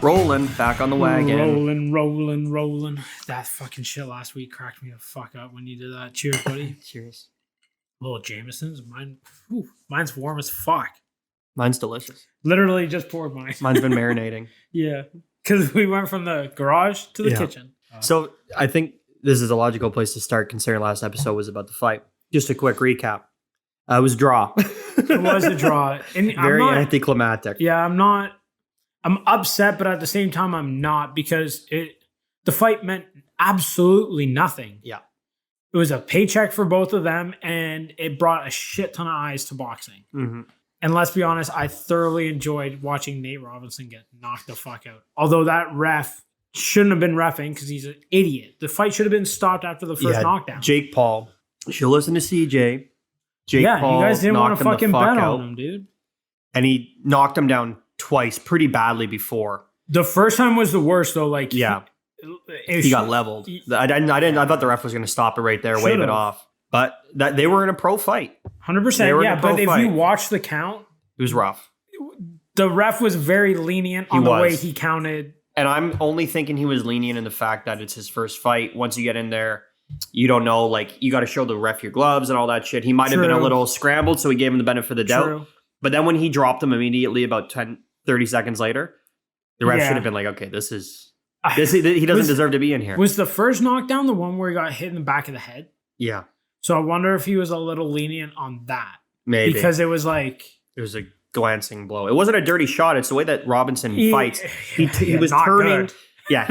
Rolling, back on the wagon. Rolling. That fucking shit last week cracked me the fuck up when you did that. Cheers, buddy. Cheers. Little Jameson's. Mine's warm as fuck. Mine's delicious. Literally just poured mine. Mine's been marinating. Yeah. Because we went from the garage to the kitchen. So I think this is a logical place to start considering last episode was about the fight. Just a quick recap. It was a draw. It was a draw. And Very anticlimactic. Yeah, I'm upset, but at the same time, I'm not because the fight meant absolutely nothing. Yeah. It was a paycheck for both of them, and it brought a shit ton of eyes to boxing. Mm-hmm. And let's be honest, I thoroughly enjoyed watching Nate Robinson get knocked the fuck out. Although that ref shouldn't have been reffing because he's an idiot. The fight should have been stopped after the first knockdown. Jake Paul. She'll listen to CJ. Jake Paul, you guys didn't want to fucking bet out, on him, dude. And he knocked him down twice pretty badly before. The first time was the worst though. Like he got leveled. I thought the ref was going to stop it right there, wave it off. But they were in a pro fight. 100%. Yeah, but if you watch the count, it was rough. The ref was very lenient on the way he counted. And I'm only thinking he was lenient in the fact that it's his first fight. Once you get in there, you don't know. Like you got to show the ref your gloves and all that shit. He might have been a little scrambled, so he gave him the benefit of the doubt. But then when he dropped him immediately, about 30 seconds later, the ref should have been like, okay, he doesn't deserve to be in here. Was the first knockdown the one where he got hit in the back of the head? Yeah. So I wonder if he was a little lenient on that. Maybe. Because it was like... It was a glancing blow. It wasn't a dirty shot. It's the way that Robinson fights. He was turning... Good. Yeah,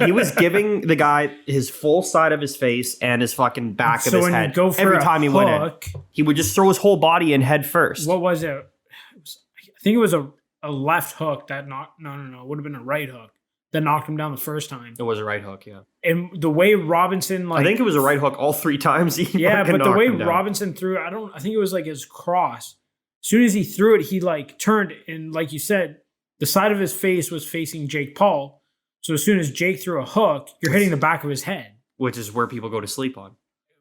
he was giving the guy his full side of his face and his fucking back of his head. Every time he went in, he would just throw his whole body in head first. What was it? I think it was a left hook that knocked... No. It would have been a right hook that knocked him down the first time. It was a right hook, yeah. And the way Robinson... I think it was a right hook all three times. But the way Robinson threw it, I think it was like his cross. As soon as he threw it, he like turned and like you said, the side of his face was facing Jake Paul. So as soon as Jake threw a hook, you're hitting the back of his head. Which is where people go to sleep on.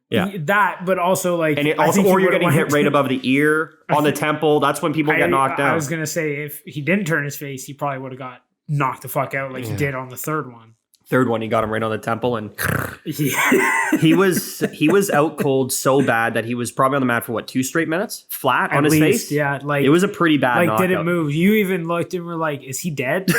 Yeah. That, but also like... And or you're getting hit right above the ear, on the temple. That's when people get knocked out. I was going to say, if he didn't turn his face, he probably would have got knocked the fuck out like he did on the third one. Third one, he got him right on the temple, and he was out cold so bad that he was probably on the mat for 2 straight minutes flat on his face. Yeah, like it was a pretty bad. Like didn't move. You even looked and were like, "Is he dead?"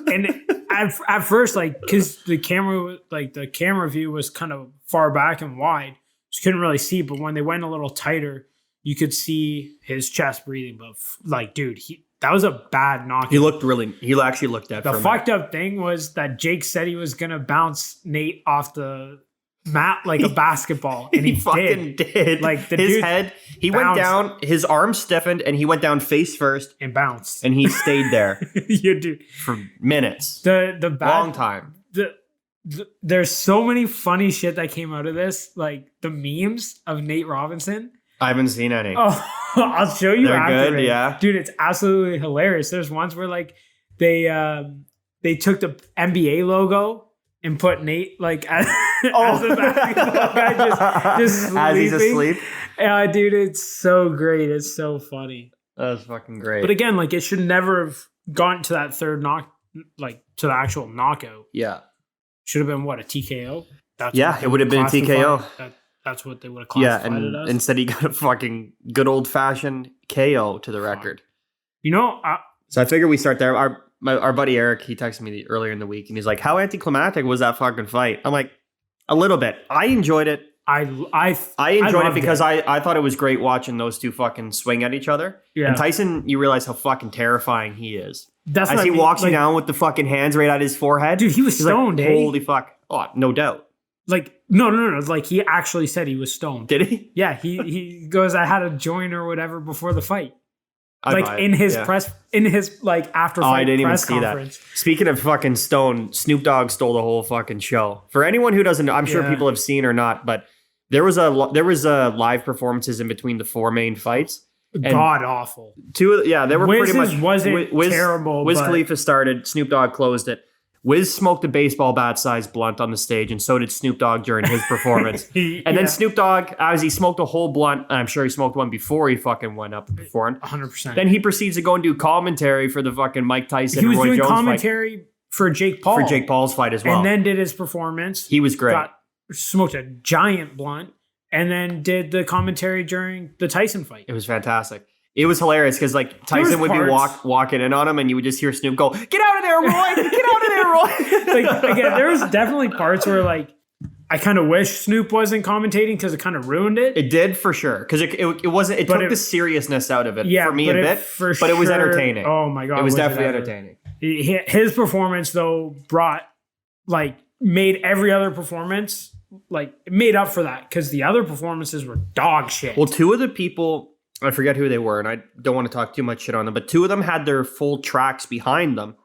And at first, like because the camera view was kind of far back and wide, just couldn't really see. But when they went a little tighter, you could see his chest breathing. But like, dude, that was a bad knock. He actually looked dead. The fucked up thing was that Jake said he was going to bounce Nate off the mat like a basketball. And he fucking did. Like his head, he went down, his arm stiffened, and he went down face first. And bounced. And he stayed there for minutes. Long time. There's so many funny shit that came out of this. Like the memes of Nate Robinson. I haven't seen any. Oh, I'll show you. They're after good, yeah. Dude, it's absolutely hilarious. There's ones where like they took the NBA logo and put Nate like as the basketball guy just sleeping. As he's asleep. Dude, it's so great. It's so funny. That's fucking great. But again, like it should never have gotten to that third like to the actual knockout. Yeah. Should have been a TKO? It would have been a TKO. That's what they would have classified it as. Instead he got a fucking good old-fashioned KO to the record. You know... so I figured we start there. Our buddy Eric, he texted me earlier in the week, and he's like, how anticlimactic was that fucking fight? I'm like, a little bit. I enjoyed it. I enjoyed it because I thought it was great watching those two fucking swing at each other. Yeah. And Tyson, you realize how fucking terrifying he is. As he walks you down with the fucking hands right at his forehead. Dude, he was stoned, like, holy fuck. Oh, no doubt. Like, no. Like, he actually said he was stoned. Did he? Yeah, he goes, I had a joint or whatever before the fight. In his after fight I didn't even see conference. That. Speaking of fucking stone, Snoop Dogg stole the whole fucking show. For anyone who doesn't know, I'm sure people have seen or not, but there was a live performances in between the 4 main fights, God awful. They were Wiz's pretty much wasn't terrible. Wiz Khalifa started. Snoop Dogg closed it. Wiz smoked a baseball bat-sized blunt on the stage, and so did Snoop Dogg during his performance. And then Snoop Dogg, as he smoked a whole blunt, and I'm sure he smoked one before he fucking went up and performed. 100%. Then he proceeds to go and do commentary for the fucking Mike Tyson. He was and Roy doing Jones commentary fight. for Jake Paul. For Jake Paul's fight as well. And then did his performance. He was great. Smoked a giant blunt, and then did the commentary during the Tyson fight. It was fantastic. It was hilarious because like Tyson would be walking in on him, and you would just hear Snoop go, "Get out of there, Roy! Get out of there, Roy!" Like again, there was definitely parts where like I kind of wish Snoop wasn't commentating because it kind of ruined it. It did for sure because it wasn't. It took the seriousness out of it for me a bit, but it was entertaining. Oh my god, it was definitely entertaining. His performance though made every other performance made up for that because the other performances were dog shit. Well, two of the people. I forget who they were, and I don't want to talk too much shit on them, but two of them had their full tracks behind them.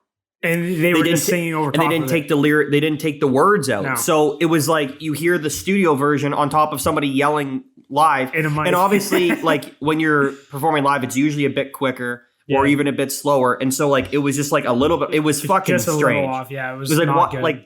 And they were just singing over top of it. And they didn't take the lyric, they didn't take the words out. No. So it was like you hear the studio version on top of somebody yelling live. In a mic. And obviously, like when you're performing live, it's usually a bit quicker or even a bit slower. And so like it was just like a little bit, it was fucking just strange. A little off. Yeah, it was like not good.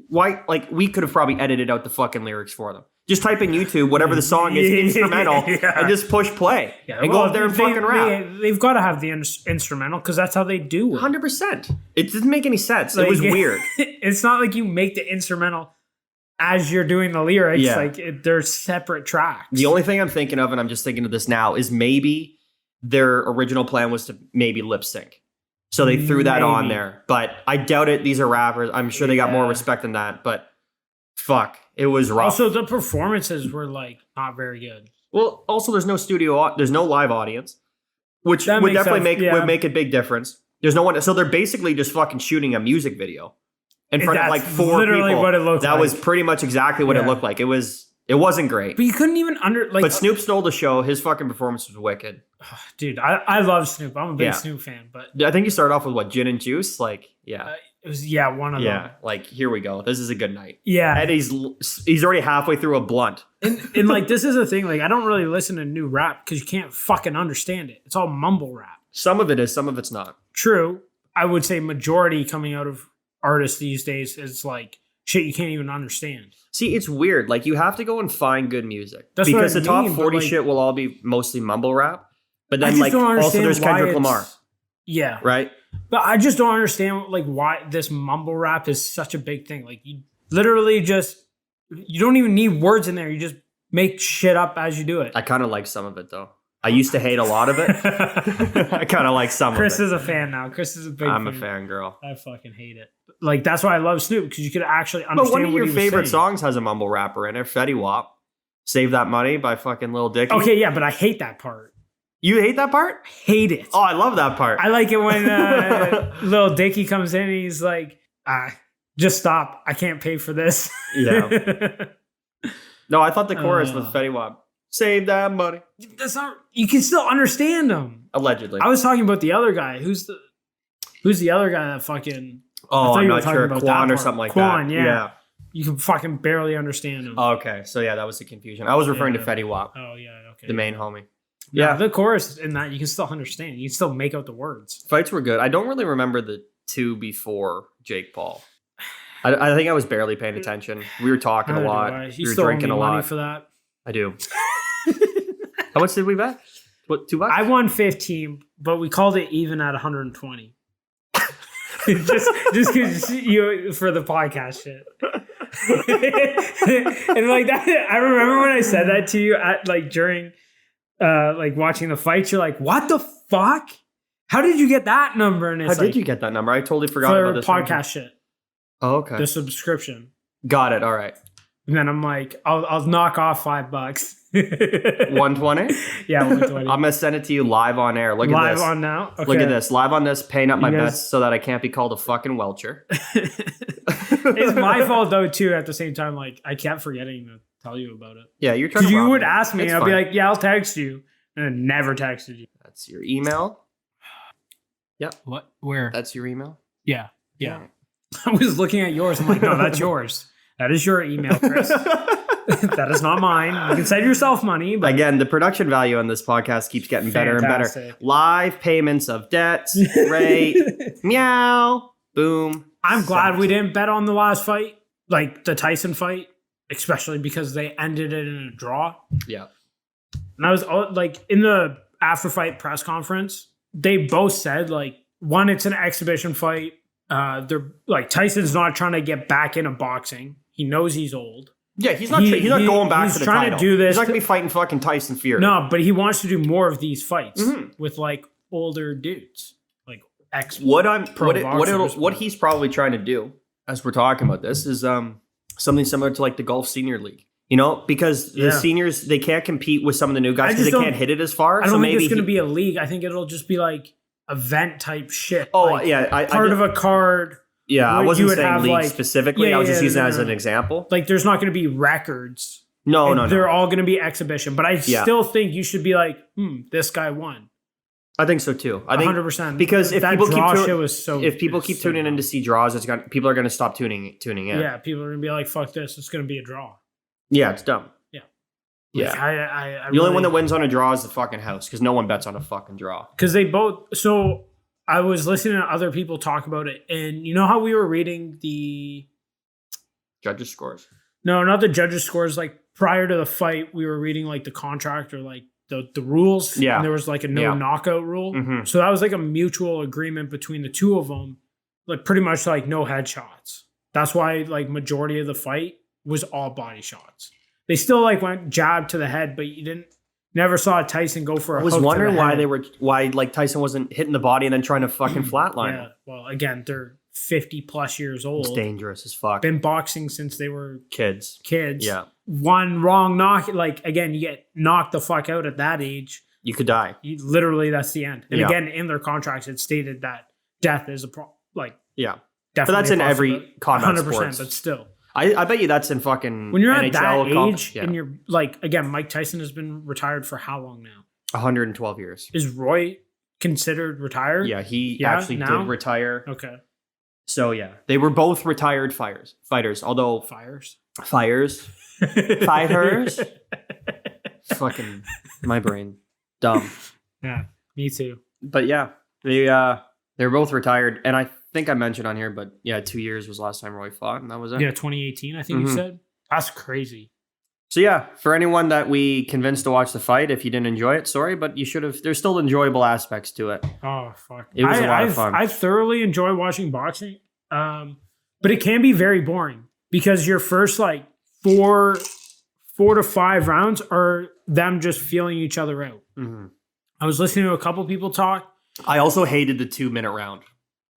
Why we could have probably edited out the fucking lyrics for them. Just type in YouTube, whatever the song is, instrumental, and just push play. Yeah, and go up there and fucking rap. They've got to have the instrumental because that's how they do it. 100%. It didn't make any sense. It was weird. It's not like you make the instrumental as you're doing the lyrics. Yeah. Like they're separate tracks. The only thing I'm thinking of, and I'm just thinking of this now, is maybe their original plan was to maybe lip sync. So they threw that on there. But I doubt it. These are rappers. I'm sure they got more respect than that. But fuck. It was rough. Also, the performances were not very good. Well, also there's no live audience, which would definitely would make a big difference. There's no one, so they're basically just fucking shooting a music video in front of like four literally people. What it looked that was pretty much exactly what it looked like. It wasn't great. But you couldn't even But Snoop stole the show. His fucking performance was wicked. Dude, I love Snoop. I'm a big Snoop fan. But I think you started off with what, gin and juice? It was one of them. Yeah, like here we go. This is a good night. Yeah, and he's already halfway through a blunt. And like this is a thing. Like I don't really listen to new rap because you can't fucking understand it. It's all mumble rap. Some of it is, some of it's not. True, I would say majority coming out of artists these days is like shit you can't even understand. See, it's weird. Like you have to go and find good music because the top 40 shit will all be mostly mumble rap. But then like also there's Kendrick Lamar. Yeah. Right. But I just don't understand why this mumble rap is such a big thing. Like you literally you don't even need words in there. You just make shit up as you do it. I kind of like some of it though. I used to hate a lot of it. I kind of like some of it. Chris is a fan now. Chris is a big I'm a fan girl. I fucking hate it. Like that's why I love Snoop because you could actually understand. But one of your favorite saying. Songs has a mumble rapper in it. Fetty Wap. Save That Money by fucking Lil Dicky. Okay, yeah, but I hate that part. You hate that part? Hate it. Oh, I love that part. I like it when Lil Dicky comes in and he's like, just stop. I can't pay for this. Yeah. No, I thought the chorus with Fetty Wap. Save that money. That's not. You can still understand them. Allegedly. I was talking about the other guy. Who's the other guy that fucking? Oh, I'm not sure. Quan or something like Quan, that. Yeah. You can fucking barely understand him. Oh, okay. So yeah, that was the confusion. I was referring to Fetty Wap. Oh yeah. Okay. The main homie. Yeah, the chorus in that you can still understand. You can still make out the words. Fights were good. I don't really remember the two before Jake Paul. I think I was barely paying attention. We were talking a lot. We were drinking a lot. Money for that. I do. How much did we bet? What, $2? I won 15, but we called it even at 120. just because you for the podcast shit. And like that, I remember when I said that to you at during watching the fights. You're like, "What the fuck? How did you get that number?" And it's how did you get that number? I totally forgot about this podcast shit. Oh, okay. The subscription. Got it. All right. And then I'm like, I'll knock off $5. 120? Yeah, 120. I'm gonna send it to you live on air. Look at this. Live on now? Okay. Look at this. Live on this, paying up my bets so that I can't be called a fucking welcher. It's my fault though, too, at the same time. Like, I kept forgetting to tell you about it. Yeah, you're trying to you would ask me, and I'd be like, yeah, I'll text you. And I never texted you. That's your email? Yep. What? Where? That's your email? Yeah. I was looking at yours. I'm like, no, that's yours. That is your email, Chris. That is not mine. You can save yourself money. But again, the production value on this podcast keeps getting better and better. Live payments of debts, rate, meow, boom. I'm glad we didn't bet on the last fight, like the Tyson fight, especially because they ended it in a draw. Yeah. And I was like, in the after fight press conference, they both said, like, one, it's an exhibition fight. They're like, Tyson's not trying to get back into boxing. He knows he's old. Yeah, he's not going back to the trying title. To do this. He's not going to be fighting fucking Tyson Fury. No, but he wants to do more of these fights with like older dudes. What he's probably trying to do, as we're talking about this, is something similar to like the Golf Senior League. You know, because the seniors, they can't compete with some of the new guys because they can't hit it as far. I don't think it's going to be a league. I think it'll just be like event type shit. Oh, like part of a card. Yeah, I wasn't saying league specifically. I was just using that as an example. Like, there's not going to be records. No. They're all going to be exhibition. But I still think you should be like, this guy won. I think so too. I think 100%. Because if people keep so tuning in to see draws, people are going to stop tuning in. Yeah, people are going to be like, "Fuck this! It's going to be a draw." Yeah, it's dumb. Yeah, yeah. The only one that wins on a draw is the fucking house because no one bets on a fucking draw. Because they both. So I was listening to other people talk about it, and you know how we were reading the judges' scores? No, not the judges' scores. Like prior to the fight, we were reading like the contract or like the rules. Yeah. And there was like a no knockout rule. Mm-hmm. So that was like a mutual agreement between the two of them. Like pretty much like no headshots. That's why like majority of the fight was all body shots. They still like went jab to the head, but you never saw Tyson go for a hook. I was wondering why like Tyson wasn't hitting the body and then trying to fucking flatline. Yeah. Well, again, they're 50 plus years old. It's dangerous as fuck. Been boxing since they were kids. Yeah. One wrong knock, like again, you get knocked the fuck out at that age. You could die. Literally, that's the end. And again, in their contracts, it stated that death is a problem. Like, yeah. But that's in every combat 100%, sports. But still. I bet you that's in fucking when you're NHL at that age and you're like, again, Mike Tyson has been retired for how long now? 112 years. Is Roy considered retired? Yeah, he actually did retire. Okay. So yeah, they were both retired fighters. Although fighters. Fucking my brain, dumb. Yeah, me too. But yeah, they were both retired, and I think I mentioned on here, but yeah, 2 years was the last time Roy fought, and that was it. Yeah, 2018, I think you said. That's crazy. So yeah, for anyone that we convinced to watch the fight, if you didn't enjoy it, sorry, but you should have. There's still enjoyable aspects to it. Oh fuck! It was a lot of fun. I thoroughly enjoy watching boxing, but it can be very boring because your first like four to five rounds are them just feeling each other out. Mm-hmm. I was listening to a couple people talk. I also hated the 2-minute round.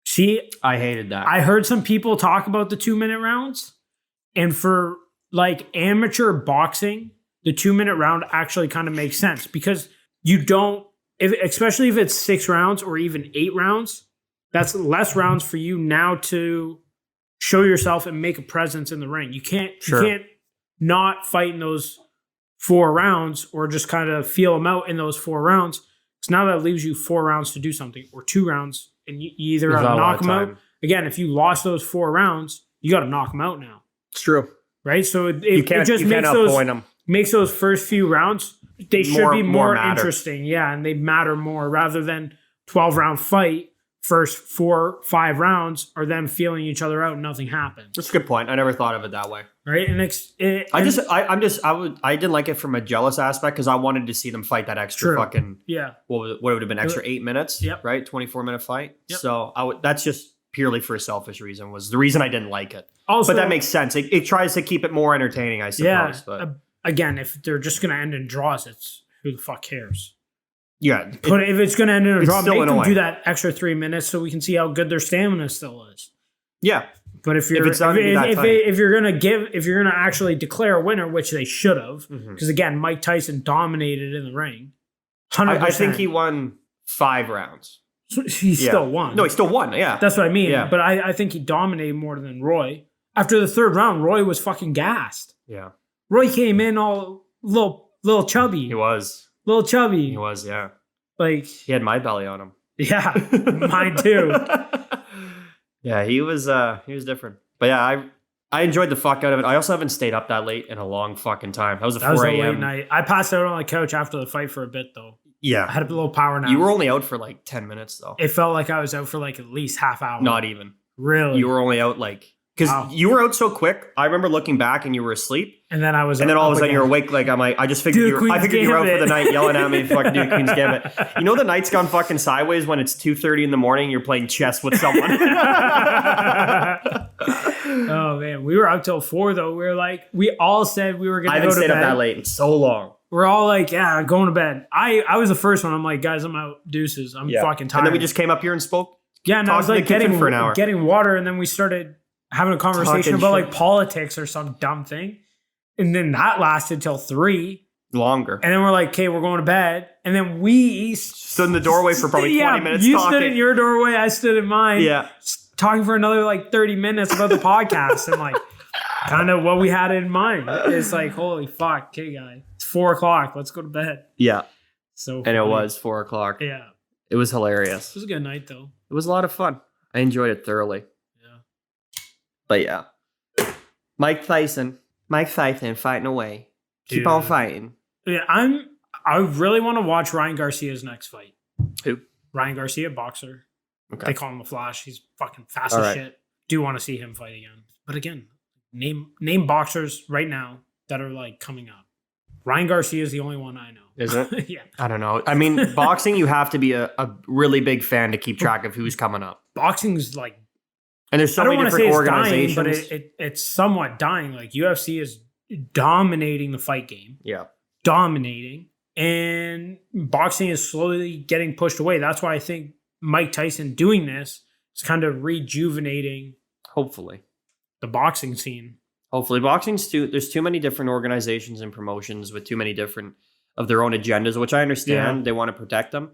See, I hated that. I heard some people talk about the 2-minute rounds, and for like amateur boxing, the 2-minute round actually kind of makes sense because you don't, especially if it's 6 rounds or even 8 rounds, that's less rounds for you now to show yourself and make a presence in the ring. You can't not fight in those 4 rounds or just kind of feel them out in those 4 rounds. So now that leaves you 4 rounds to do something or 2 rounds, and you either got to knock them out. Again, if you lost those 4 rounds, you got to knock them out now. It's true. Right? So it just makes those first few rounds, they should be more interesting. Yeah, and they matter more rather than 12-round fight. First 4-5 rounds are them feeling each other out and nothing happens. That's a good point. I never thought of it that way. Right? And I didn't like it from a jealous aspect because I wanted to see them fight that extra fucking what would have been extra 8 minutes. Yep. Right? 24-minute fight. Yep. So that's just purely for a selfish reason was the reason I didn't like it. Also, but that makes sense. It tries to keep it more entertaining, I suppose. Yeah. But again, if they're just going to end in draws, it's who the fuck cares? Yeah. But if it's going to end in a draw, make them do that extra 3 minutes so we can see how good their stamina still is. Yeah. But if you're gonna actually declare a winner, which they should have, because again, Mike Tyson dominated in the ring. 100%. I think he won 5 rounds. So he still won. No, he still won. Yeah, that's what I mean. Yeah. But I think he dominated more than Roy. After the 3rd round, Roy was fucking gassed. Yeah. Roy came in all little chubby. He was little chubby. He was. Yeah. Like he had my belly on him. Yeah, mine too. Yeah, he was different. But yeah, I enjoyed the fuck out of it. I also haven't stayed up that late in a long fucking time. That was a 4 That was a a.m. late night. I passed out on the couch after the fight for a bit, though. Yeah. I had a little power nap. You were only out for like 10 minutes, though. It felt like I was out for like at least half hour. Not even. Really? You were only out like... Because you were out so quick. I remember looking back and you were asleep. And then I was And then all of a sudden you're awake. Like, I'm like, I just figured you were out for the night yelling at me, fucking dude, Queen's Gambit. You know the night's gone fucking sideways when it's 2:30 in the morning, you're playing chess with someone. Oh, man. We were up till 4, though. We all said we were going to go to bed. I haven't stayed up that late in so long. We're all like, yeah, going to bed. I was the first one. I'm like, guys, I'm out. Deuces. I'm fucking tired. And then we just came up here and spoke. Yeah, and I was like for an hour. getting water, and then we started having a conversation about like politics or some dumb thing. And then that lasted till 3. Longer. And then we're like, okay, we're going to bed. And then we stood in the doorway for probably 20 minutes you talking. stood in your doorway, I stood in mine. Yeah. Talking for another like 30 minutes about the podcast and like kind of what we had in mind. It's like, holy fuck, okay, guy. It's 4 o'clock. Let's go to bed. Yeah. So funny. And it was 4 o'clock. Yeah. It was hilarious. It was a good night, though. It was a lot of fun. I enjoyed it thoroughly. Yeah. But yeah. Mike Tyson fighting away. Keep on fighting. Yeah, I really want to watch Ryan Garcia's next fight. Who? Ryan Garcia, boxer. Okay. They call him the Flash. He's fucking fast as shit. Do want to see him fight again. But again, name boxers right now that are like coming up. Ryan Garcia is the only one I know. Is it? Yeah. I don't know. I mean, boxing, you have to be a really big fan to keep track of who's coming up. Boxing's like... And there's so many different organizations. Dying, but it's somewhat dying. Like UFC is dominating the fight game. Yeah. Dominating. And boxing is slowly getting pushed away. That's why I think Mike Tyson doing this is kind of rejuvenating. Hopefully. The boxing scene. Hopefully. Boxing's there's too many different organizations and promotions with too many different of their own agendas, which I understand. Yeah. They want to protect them.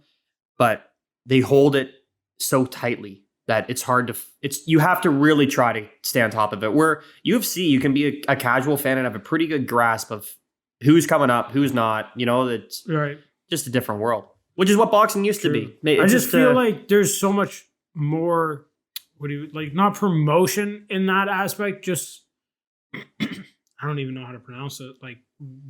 But they hold it so tightly that it's hard to... you have to really try to stay on top of it. Where UFC, you can be a casual fan and have a pretty good grasp of who's coming up, who's not. You know, it's just a different world, which is what boxing used to be. I just feel like there's so much more, not promotion in that aspect, just, I don't even know how to pronounce it, like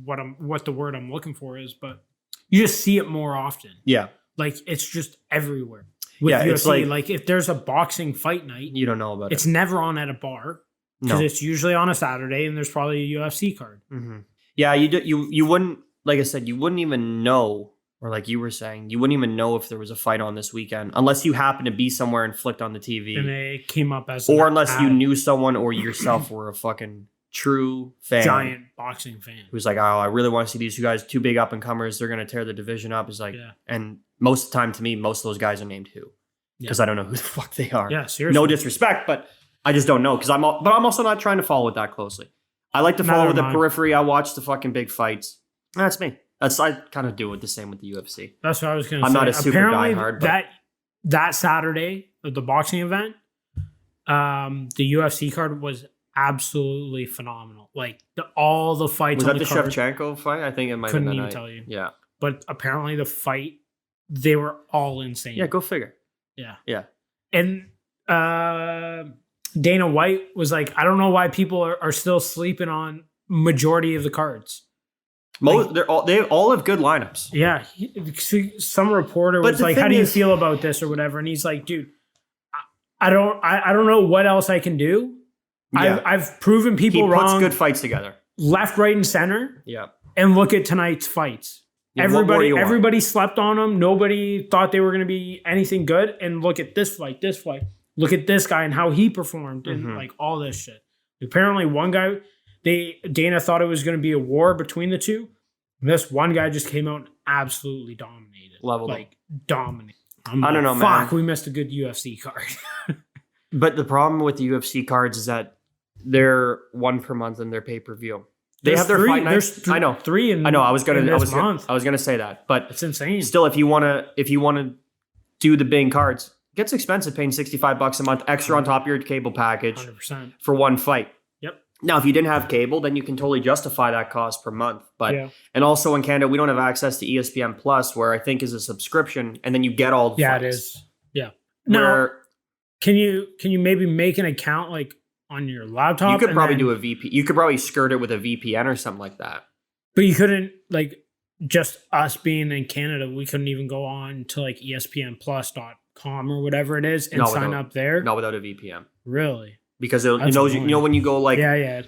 what the word I'm looking for is, but you just see it more often. Yeah. Like it's just everywhere. With UFC, it's like if there's a boxing fight night, you don't know about it. It's never on at a bar because it's usually on a Saturday and there's probably a UFC card. Mm-hmm. Yeah, you wouldn't, like I said, you wouldn't even know, or like you were saying, you wouldn't even know if there was a fight on this weekend unless you happen to be somewhere and flicked on the TV. And it came up as or unless you knew someone or yourself were a fucking true fan. Giant boxing fan. Who's like, oh, I really want to see these two guys, two big up-and-comers. They're going to tear the division up. It's like, and most of the time to me, most of those guys are named who? Because I don't know who the fuck they are. Yeah, seriously. No disrespect, but I just don't know. But I'm also not trying to follow it that closely. I like to follow the periphery. I watch the fucking big fights. That's me. I kind of do it the same with the UFC. That's what I was going to say. I'm not a super diehard. But that Saturday of the boxing event, the UFC card was absolutely phenomenal. Like all the fights. Was that the Shevchenko fight? I think it might have been that night. Couldn't even tell you. Yeah. But apparently the fight, they were all insane. Yeah, go figure. Yeah. Yeah. And Dana White was like, I don't know why people are still sleeping on majority of the cards. They all have good lineups. Yeah. Some reporter was like, how do you feel about this or whatever? And he's like, dude, I don't know what else I can do. Yeah. I've proven people wrong. He puts good fights together. Left, right, and center. Yeah. And look at tonight's fights. Yeah, everybody slept on them. Nobody thought they were going to be anything good. And look at this fight. Look at this guy and how he performed and like all this shit. Apparently one guy, Dana thought it was going to be a war between the two. And this one guy just came out and absolutely dominated. Dominated. I don't know, man. Fuck, we missed a good UFC card. But the problem with the UFC cards is that they're one per month in their pay-per-view. They have their fight nights. I know 3 in. I know. I was gonna say that, but it's insane. Still, if you wanna do the big cards, it gets expensive paying $65 a month extra on top of your cable package 100%. for one fight. Yep. Now, if you didn't have cable, then you can totally justify that cost per month. But and also in Canada, we don't have access to ESPN Plus, where I think is a subscription, and then you get all the fights. It is. Yeah. Now, can you maybe make an account like on your laptop. You could probably do a VP. You could probably skirt it with a VPN or something like that. But you couldn't, like, just us being in Canada, we couldn't even go on to like ESPNplus.com or whatever it is and sign up there. Not without a VPN. Really? Because it knows you know when you go like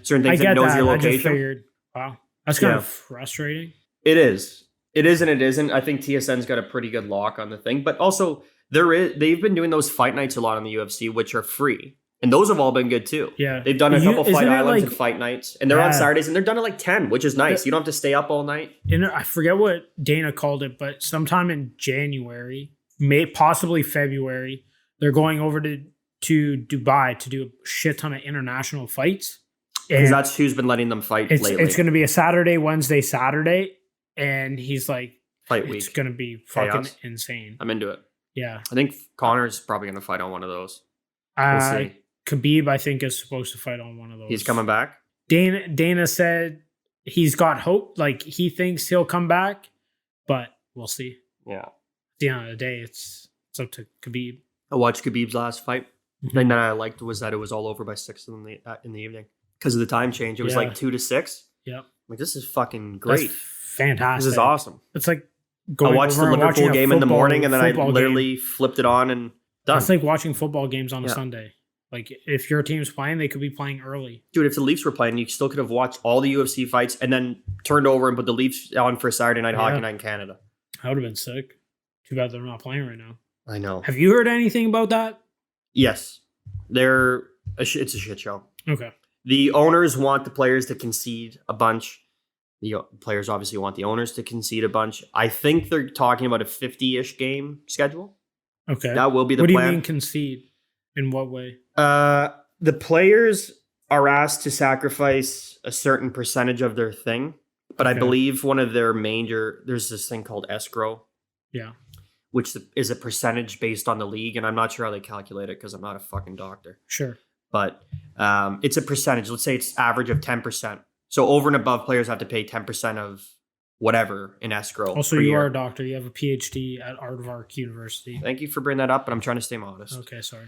certain things, it knows your location. I just figured, wow, that's kind of frustrating. It is. It is and it isn't. I think TSN's got a pretty good lock on the thing, but also they've been doing those fight nights a lot on the UFC, which are free. And those have all been good too. Yeah. They've done a couple Fight Islands and fight nights. And they're on Saturdays and they're done at like 10, which is nice. You don't have to stay up all night. And I forget what Dana called it, but sometime in January, possibly February, they're going over to Dubai to do a shit ton of international fights. Because that's who's been letting them fight lately. It's going to be a Saturday, Wednesday, Saturday. And he's like, fight week. It's going to be fucking insane. I'm into it. Yeah. I think Connor's probably going to fight on one of those. We'll see. Khabib, I think, is supposed to fight on one of those. He's coming back? Dana said he's got hope. Like, he thinks he'll come back, but we'll see. Yeah. At the end of the day, it's up to Khabib. I watched Khabib's last fight. The thing that I liked was that it was all over by 6 in the evening. Because of the time change. It was like 2 to 6. Yep. Like, this is fucking great. That's fantastic. This is awesome. It's like I watched the Liverpool game in the morning and then I literally flipped it on and done. It's like watching football games on a Sunday. Like, if your team's playing, they could be playing early. Dude, if the Leafs were playing, you still could have watched all the UFC fights and then turned over and put the Leafs on for Saturday Night Hockey Night in Canada. That would have been sick. Too bad they're not playing right now. I know. Have you heard anything about that? Yes. It's a shit show. Okay. The owners want the players to concede a bunch. The players obviously want the owners to concede a bunch. I think they're talking about a 50-ish game schedule. Okay. That will be the plan. What do you mean concede? In what way? The players are asked to sacrifice a certain percentage of their thing. But I believe one of their there's this thing called escrow. Yeah. Which is a percentage based on the league. And I'm not sure how they calculate it because I'm not a fucking doctor. Sure. But it's a percentage. Let's say it's average of 10%. So over and above, players have to pay 10% of whatever in escrow. Also, you are a doctor. You have a PhD at Aardvark University. Thank you for bringing that up, but I'm trying to stay modest. Okay, sorry.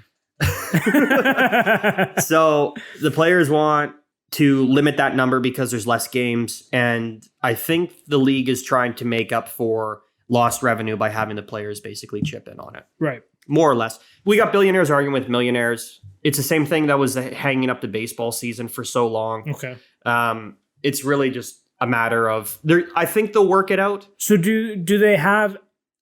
So the players want to limit that number because there's less games. And I think the league is trying to make up for lost revenue by having the players basically chip in on it. Right. More or less. We got billionaires arguing with millionaires. It's the same thing that was hanging up the baseball season for so long. Okay. It's really just a matter of I think they'll work it out. So do they have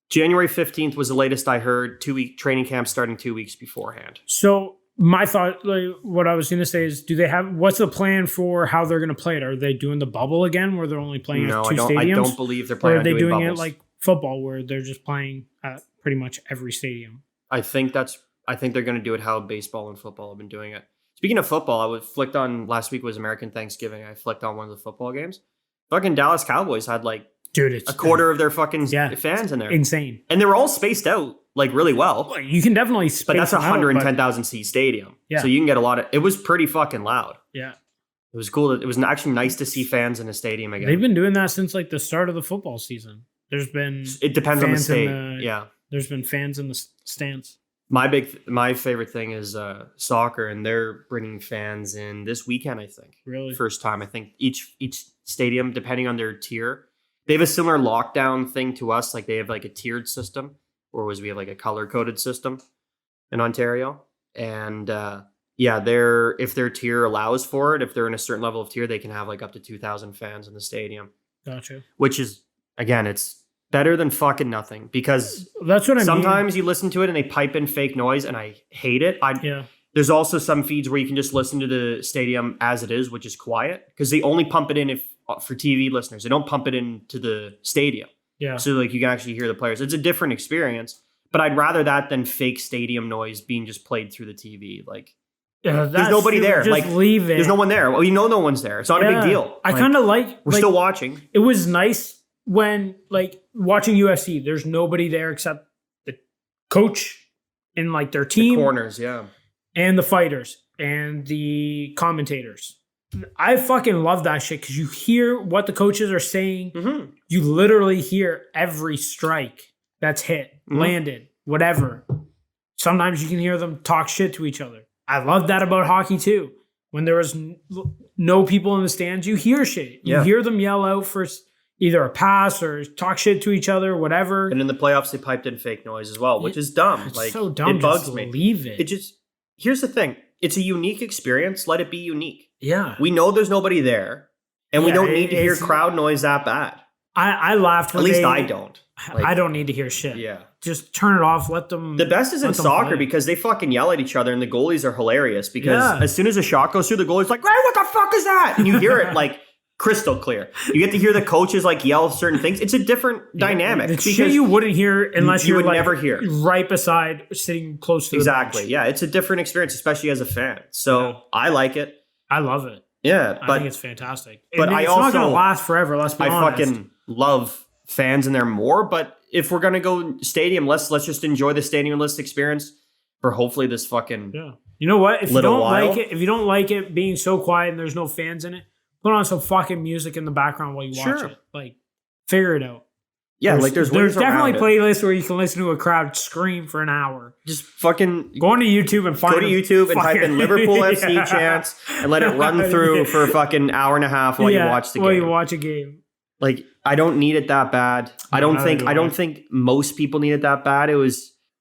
January 15th was the latest I heard. 2-week training camp starting 2 weeks beforehand. So my thought, like, what I was going to say is, what's the plan for how they're going to play it? Are they doing the bubble again where they're only playing at 2 stadiums? I don't believe they're playing. Or are they doing it like football where they're just playing at pretty much every stadium? I think they're going to do it how baseball and football have been doing it. Speaking of football, last week was American Thanksgiving. I flicked on one of the football games. Fucking Dallas Cowboys had a quarter of their fucking fans in there. Insane. And they were all spaced out really well. You can definitely space but that's a 110,000 seat stadium. Yeah. So you can get it was pretty fucking loud. Yeah. It was cool. It was actually nice to see fans in a stadium again. They've been doing that since the start of the football season. It depends on the state. There's been fans in the stands. My favorite thing is soccer, and they're bringing fans in this weekend, I think. Really? First time. I think each stadium, depending on their tier, they have a similar lockdown thing to us. Like, they have a tiered system, whereas we have a color-coded system in Ontario. And if their tier allows for it, if they're in a certain level of tier, they can have up to 2,000 fans in the stadium. Gotcha. Which is, again, it's better than fucking nothing, because that's what I mean. Sometimes you listen to it and they pipe in fake noise and I hate it. There's also some feeds where you can just listen to the stadium as it is, which is quiet, because they only pump it in for TV listeners. They don't pump it into the stadium. Yeah. So you can actually hear the players. It's a different experience, but I'd rather that than fake stadium noise being just played through the TV. There's nobody there. Just leave it. There's no one there. Well, no one's there. It's not a big deal. I kind of we're still watching. It was nice when watching UFC, there's nobody there except the coach and their team, the corners, and the fighters and the commentators. I fucking love that shit because you hear what the coaches are saying. Mm-hmm. You literally hear every strike that's hit, landed, whatever. Sometimes you can hear them talk shit to each other. I love that about hockey too. when there was no people in the stands, you hear shit. You hear them yell out for either a pass or talk shit to each other, whatever. And in the playoffs, they piped in fake noise as well, which is dumb. It's like, so dumb. It bugs me. Leave it. Here's the thing. It's a unique experience. Let it be unique. Yeah. We know there's nobody there, and we don't need to hear crowd noise that bad. I laughed. At least I don't. I don't need to hear shit. Yeah. Just turn it off. Let them. The best is in soccer because they fucking yell at each other, and the goalies are hilarious because as soon as a shot goes through, the goalie's like, "Hey, what the fuck is that?" And you hear it like crystal clear. You get to hear the coaches like yell certain things. It's a different dynamic. It's shit you wouldn't hear unless you would like never hear right beside, sitting close to the bench. Yeah, it's a different experience, especially as a fan. So I like it. I love it. Yeah, I think it's fantastic. But it's not going to last forever. Let's be honest. I fucking love fans in there more. But if we're gonna go stadium, let's just enjoy the stadium list experience for hopefully this fucking You know what? If you don't like it being so quiet and there's no fans in it, put on some fucking music in the background while you watch it. Like, figure it out. Yeah, there's definitely playlists where you can listen to a crowd scream for an hour. Just fucking go on to YouTube and type in Liverpool FC chants and let it run through for a fucking hour and a half while you watch the game. While you watch a game. Like, I don't need it that bad. I don't think most people need it that bad.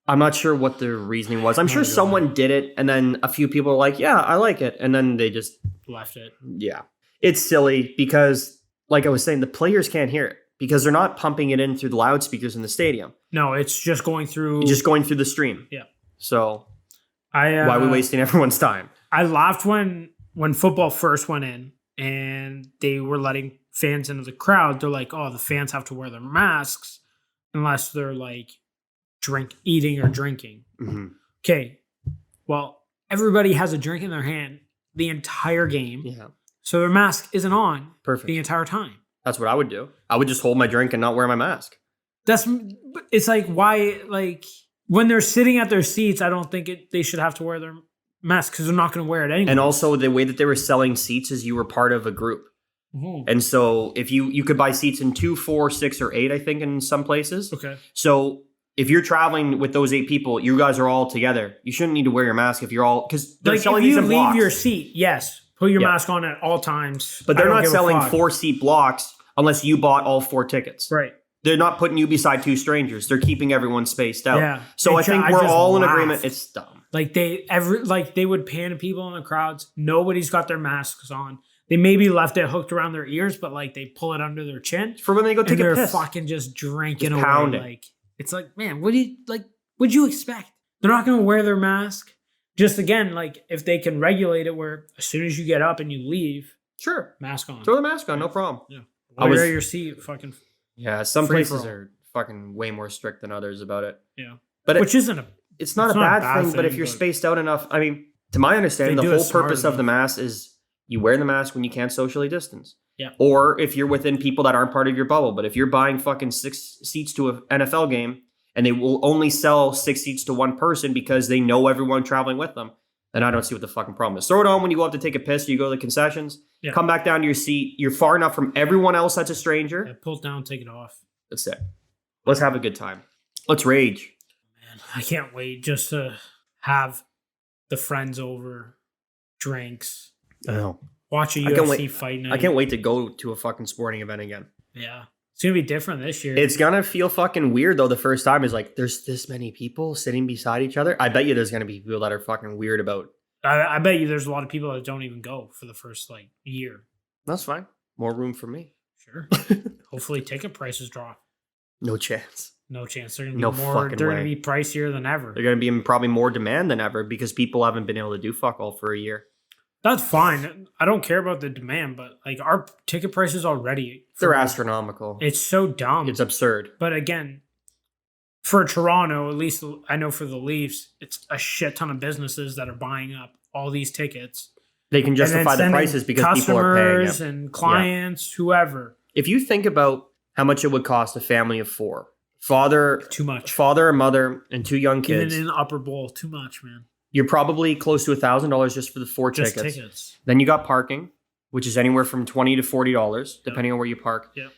I'm not sure what the reasoning was. I'm sure someone did it and then a few people were like, yeah, I like it. And then they just left it. Yeah. It's silly because, like I was saying, the players can't hear it because they're not pumping it in through the loudspeakers in the stadium. No, it's just going through the stream. Yeah. So why are we wasting everyone's time? I laughed when football first went in and they were letting fans into the crowd. They're like, oh, the fans have to wear their masks unless they're like eating or drinking. Mm-hmm. Okay. Well, everybody has a drink in their hand the entire game. Yeah. So their mask isn't on the entire time. That's what I would do. I would just hold my drink and not wear my mask. It's like, why, like, when they're sitting at their seats, I don't think they should have to wear their mask because they're not going to wear it anyway. And also the way that they were selling seats is you were part of a group. Mm-hmm. And so if you could buy seats in 2, 4, 6, or 8, I think in some places. Okay. So if you're traveling with those 8 people, you guys are all together. You shouldn't need to wear your mask if you're all, because they're selling these in blocks. If you leave your seat, yes, put your mask on at all times. But they're not selling 4-seat blocks unless you bought all 4 tickets. Right. They're not putting you beside 2 strangers. They're keeping everyone spaced out. Yeah. So I think we're all in agreement. It's dumb. Like they would pan to people in the crowds. Nobody's got their masks on. They maybe left it hooked around their ears, but like they pull it under their chin for when they go take a piss. They're fucking just drinking away. Pounding. Like, it's like, man, what'd you expect? They're not going to wear their mask. Just again, like if they can regulate it where as soon as you get up and you leave, sure, mask on. Throw the mask on, no problem. Yeah. Wear your seat, fucking. Yeah, some places are fucking way more strict than others about it. Yeah, but it's not a bad thing. But if you're spaced out enough, I mean, to my understanding, the whole purpose of the mask is you wear the mask when you can't socially distance. Yeah. Or if you're within people that aren't part of your bubble. But if you're buying fucking 6 seats to an NFL game and they will only sell 6 seats to one person because they know everyone traveling with them, then I don't see what the fucking problem is. Throw it on when you go up to take a piss or you go to the concessions. Yeah. Come back down to your seat. You're far enough from everyone else that's a stranger. Yeah, pull it down, take it off. That's it. Let's have a good time. Let's rage. Man, I can't wait just to have the friends over, drinks. I know. Watch a UFC fight night. I can't wait to go to a fucking sporting event again. Yeah. It's going to be different this year. It's going to feel fucking weird, though, the first time. Is like, there's this many people sitting beside each other. I bet you there's going to be people that are fucking weird about. I bet you there's a lot of people that don't even go for the first, year. That's fine. More room for me. Sure. Hopefully ticket prices drop. No chance. No chance. They're going to be they're going to be pricier than ever. They're going to be in probably more demand than ever because people haven't been able to do fuck all for a year. That's fine. I don't care about the demand, but our ticket prices already. They're astronomical. It's so dumb. It's absurd. But again, for Toronto, at least I know for the Leafs, it's a shit ton of businesses that are buying up all these tickets. They can justify the prices because people are paying. Customers and clients, whoever. If you think about how much it would cost a family of 4, too much. Father, a mother, and 2 young kids. Even in the upper bowl, too much, man. You're probably close to $1,000 just for the 4 tickets. Then you got parking, which is anywhere from $20 to $40, depending on where you park. Yeah.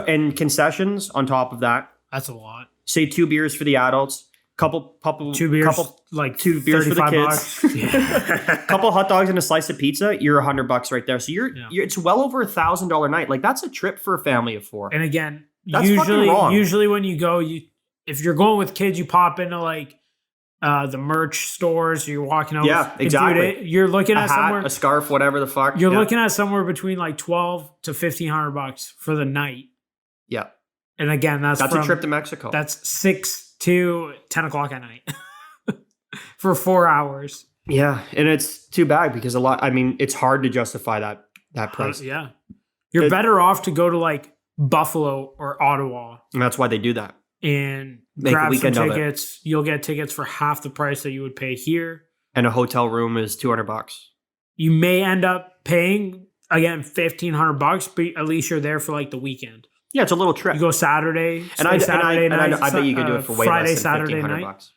And concessions on top of that. That's a lot. Say 2 beers for the adults. two beers, two beers for the kids, Yeah. couple hot dogs and a slice of pizza. You're $100 right there. So you're it's well over $1,000 night. Like that's a trip for a family of 4. And again, that's fucking wrong. Usually when you go, if you're going with kids, you pop into like the merch stores. You're walking out. Yeah, exactly. Dude, you're looking at somewhere, a scarf, whatever the fuck. You're looking at somewhere between like $1,200 to $1,500 for the night. Yeah. And again, that's a trip to Mexico. That's 6 to 10 o'clock at night for 4 hours. Yeah, and it's too bad because it's hard to justify that price. Yeah, you're better off to go to like Buffalo or Ottawa, and that's why they do that. And make grab a weekend some tickets. You'll get tickets for half the price that you would pay here. And a hotel room is $200. You may end up paying again $1,500, but at least you're there for like the weekend. Yeah, it's a little trip. You go Saturday, I night, bet you could do it for way Friday, less than Saturday night. $1,500.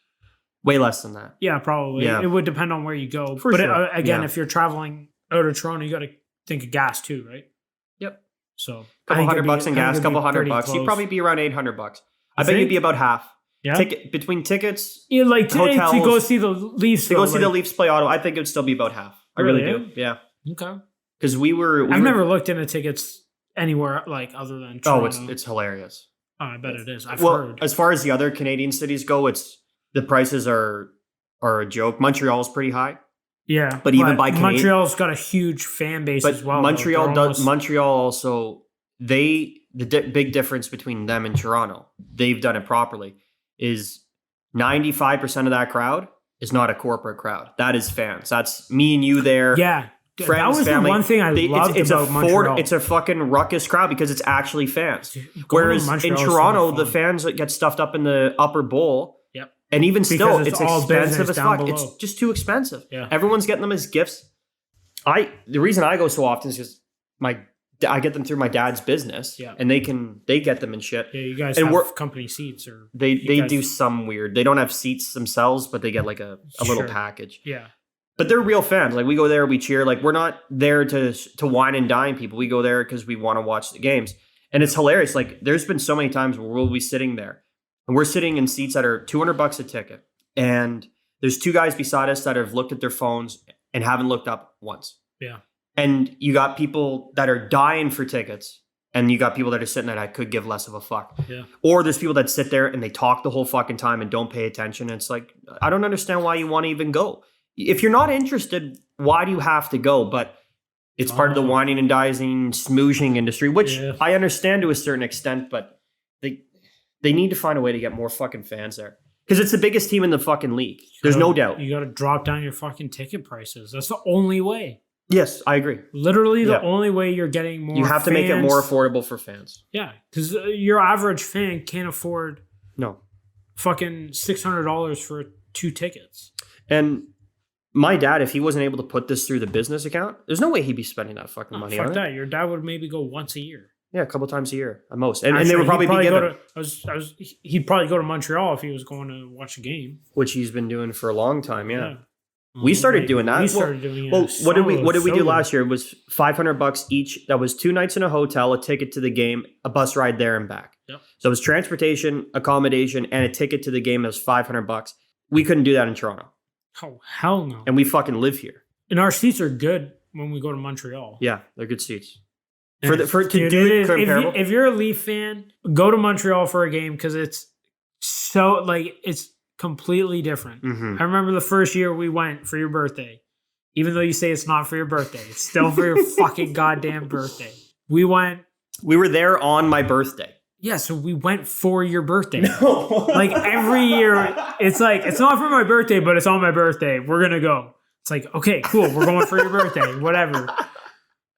Way less than that. Yeah, probably. Yeah. It would depend on where you go. For sure. Again, if you're traveling out of Toronto, you got to think of gas too, right? Yep. So couple $100 in gas, couple $100. You'd probably be around $800. I bet you'd be about half. Yeah. Between tickets, like hotels, to go see the Leafs. To go see the Leafs play Ottawa, I think it would still be about half. I really do. Yeah. Okay. Because I've never looked into tickets anywhere like other than Toronto. Oh, it's hilarious. Oh, I bet it is. I've heard. As far as the other Canadian cities go, the prices are a joke. Montreal is pretty high. Yeah, but even by Montreal's got a huge fan base as well. Montreal also the big difference between them and Toronto. They've done it properly. Is 95% of that crowd is not a corporate crowd. That is fans. That's me and you there. Yeah. Friends, that was family. The one thing I loved about Montreal. It's a fucking ruckus crowd because it's actually fans. Whereas in Toronto, the fans get stuffed up in the upper bowl. Yep. And even still, it's expensive as fuck. Below. It's just too expensive. Yeah. Everyone's getting them as gifts. The reason I go so often is because I get them through my dad's business, and they get them and shit. Yeah, you guys have company seats, or they do some weird. They don't have seats themselves, but they get like a little package. Yeah, but they're real fans. Like we go there, we cheer. Like we're not there to wine and dine people. We go there because we want to watch the games, and it's hilarious. Like there's been so many times where we'll be sitting there, and we're sitting in seats that are $200 a ticket, and there's 2 guys beside us that have looked at their phones and haven't looked up once. Yeah. And you got people that are dying for tickets, and you got people that are sitting there that could give less of a fuck. Yeah. Or there's people that sit there and they talk the whole fucking time and don't pay attention. And it's like, I don't understand why you want to even go. If you're not interested, why do you have to go? But it's part of the whining and dizing, smooshing industry, which I understand to a certain extent, but they need to find a way to get more fucking fans there. Because it's the biggest team in the fucking league. There's no doubt. You got to drop down your fucking ticket prices. That's the only way. Yes, I agree. Literally the only way you're getting more You have to make it more affordable for fans. Yeah, because your average fan can't afford fucking $600 for 2 tickets. And my dad, if he wasn't able to put this through the business account, there's no way he'd be spending that fucking money on it. Your dad would maybe go once a year. Yeah, a couple times a year at most. And they would probably be given. He'd probably go to Montreal if he was going to watch a game. Which he's been doing for a long time, yeah. We started doing that. What did we do last year? It was $500 each. That was 2 nights in a hotel, a ticket to the game, a bus ride there and back. Yep. So it was transportation, accommodation, and a ticket to the game. That was $500. We couldn't do that in Toronto. Oh, hell no. And we fucking live here. And our seats are good when we go to Montreal. Yeah, they're good seats. If you're a Leaf fan, go to Montreal for a game because it's so it's completely different. Mm-hmm. I remember the first year we went for your birthday. Even though you say it's not for your birthday, it's still for your fucking goddamn birthday. We were there on my birthday. Yeah, so we went for your birthday. No. Like every year, it's like, it's not for my birthday, but it's on my birthday. We're going to go. It's like, okay, cool. We're going for your birthday, whatever.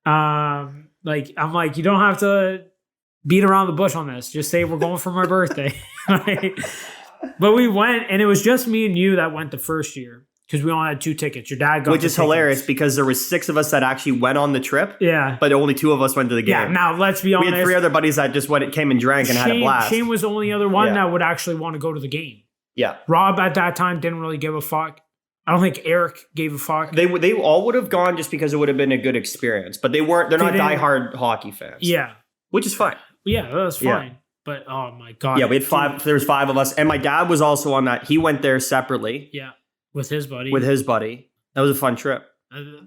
I'm like, you don't have to beat around the bush on this. Just say we're going for my birthday. But we went, and it was just me and you that went the first year because we only had 2 tickets. Your dad got Which is hilarious because there was 6 of us that actually went on the trip. Yeah. But only 2 of us went to the game. Yeah, now let's be honest. We had 3 other buddies that just came and drank and had a blast. Shane was the only other one that would actually want to go to the game. Yeah. Rob at that time didn't really give a fuck. I don't think Eric gave a fuck. They all would have gone just because it would have been a good experience, but they're not diehard hockey fans. Yeah. Which is fine. Yeah, that's fine. But oh my God. Yeah, we had 5. There was 5 of us. And my dad was also on that. He went there separately. Yeah. With his buddy. That was a fun trip.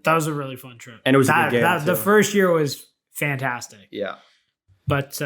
That was a really fun trip. And it was a good game. The first year was fantastic. Yeah. But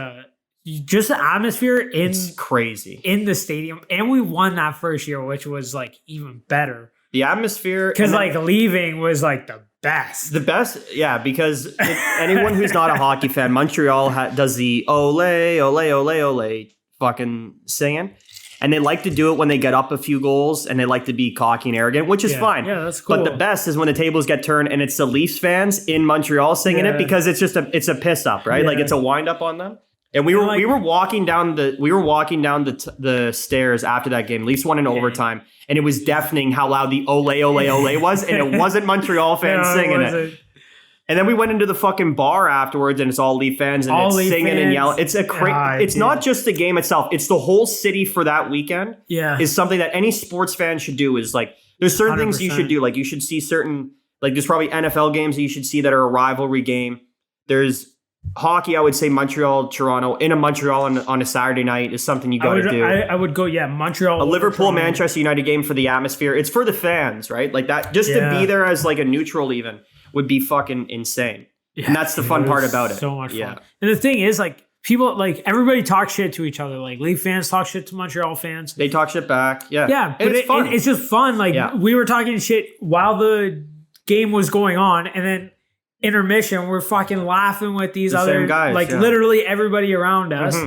just the atmosphere it's crazy in the stadium. And we won that first year, which was like even better. The atmosphere. Because like leaving was like the best. The best, yeah, because anyone who's not a hockey fan, Montreal does the ole, ole, ole, ole fucking singing. And they like to do it when they get up a few goals and they like to be cocky and arrogant, which is fine. Yeah, that's cool. But the best is when the tables get turned and it's the Leafs fans in Montreal singing it because it's a piss up, right? Yeah. Like it's a wind up on them. And we were walking down the stairs after that game. Leafs won in overtime, and it was deafening how loud the ole, ole, ole was, and it wasn't Montreal fans singing it. And then we went into the fucking bar afterwards, and it's all Leaf fans, and it's singing and yelling. It's it's not just the game itself; it's the whole city for that weekend. Yeah, is something that any sports fan should do. Is like there's certain 100%. Things you should do. Like you should see certain there's probably NFL games that you should see that are a rivalry game. There's hockey, I would say Montreal, Toronto. In a Montreal on a Saturday night is something you got to do. I would go, Montreal. A Liverpool, Manchester United game for the atmosphere. It's for the fans, right? Like that, just to be there as like a neutral even would be fucking insane. Yeah, and that's the fun part about it. So much fun. And the thing is, like, people, like, everybody talks shit to each other. Like, Leaf fans talk shit to Montreal fans. They talk shit back. Yeah. Yeah, but it's fun. It's just fun. Like, we were talking shit while the game was going on, and then intermission, we're fucking laughing with these other guys, like literally everybody around us,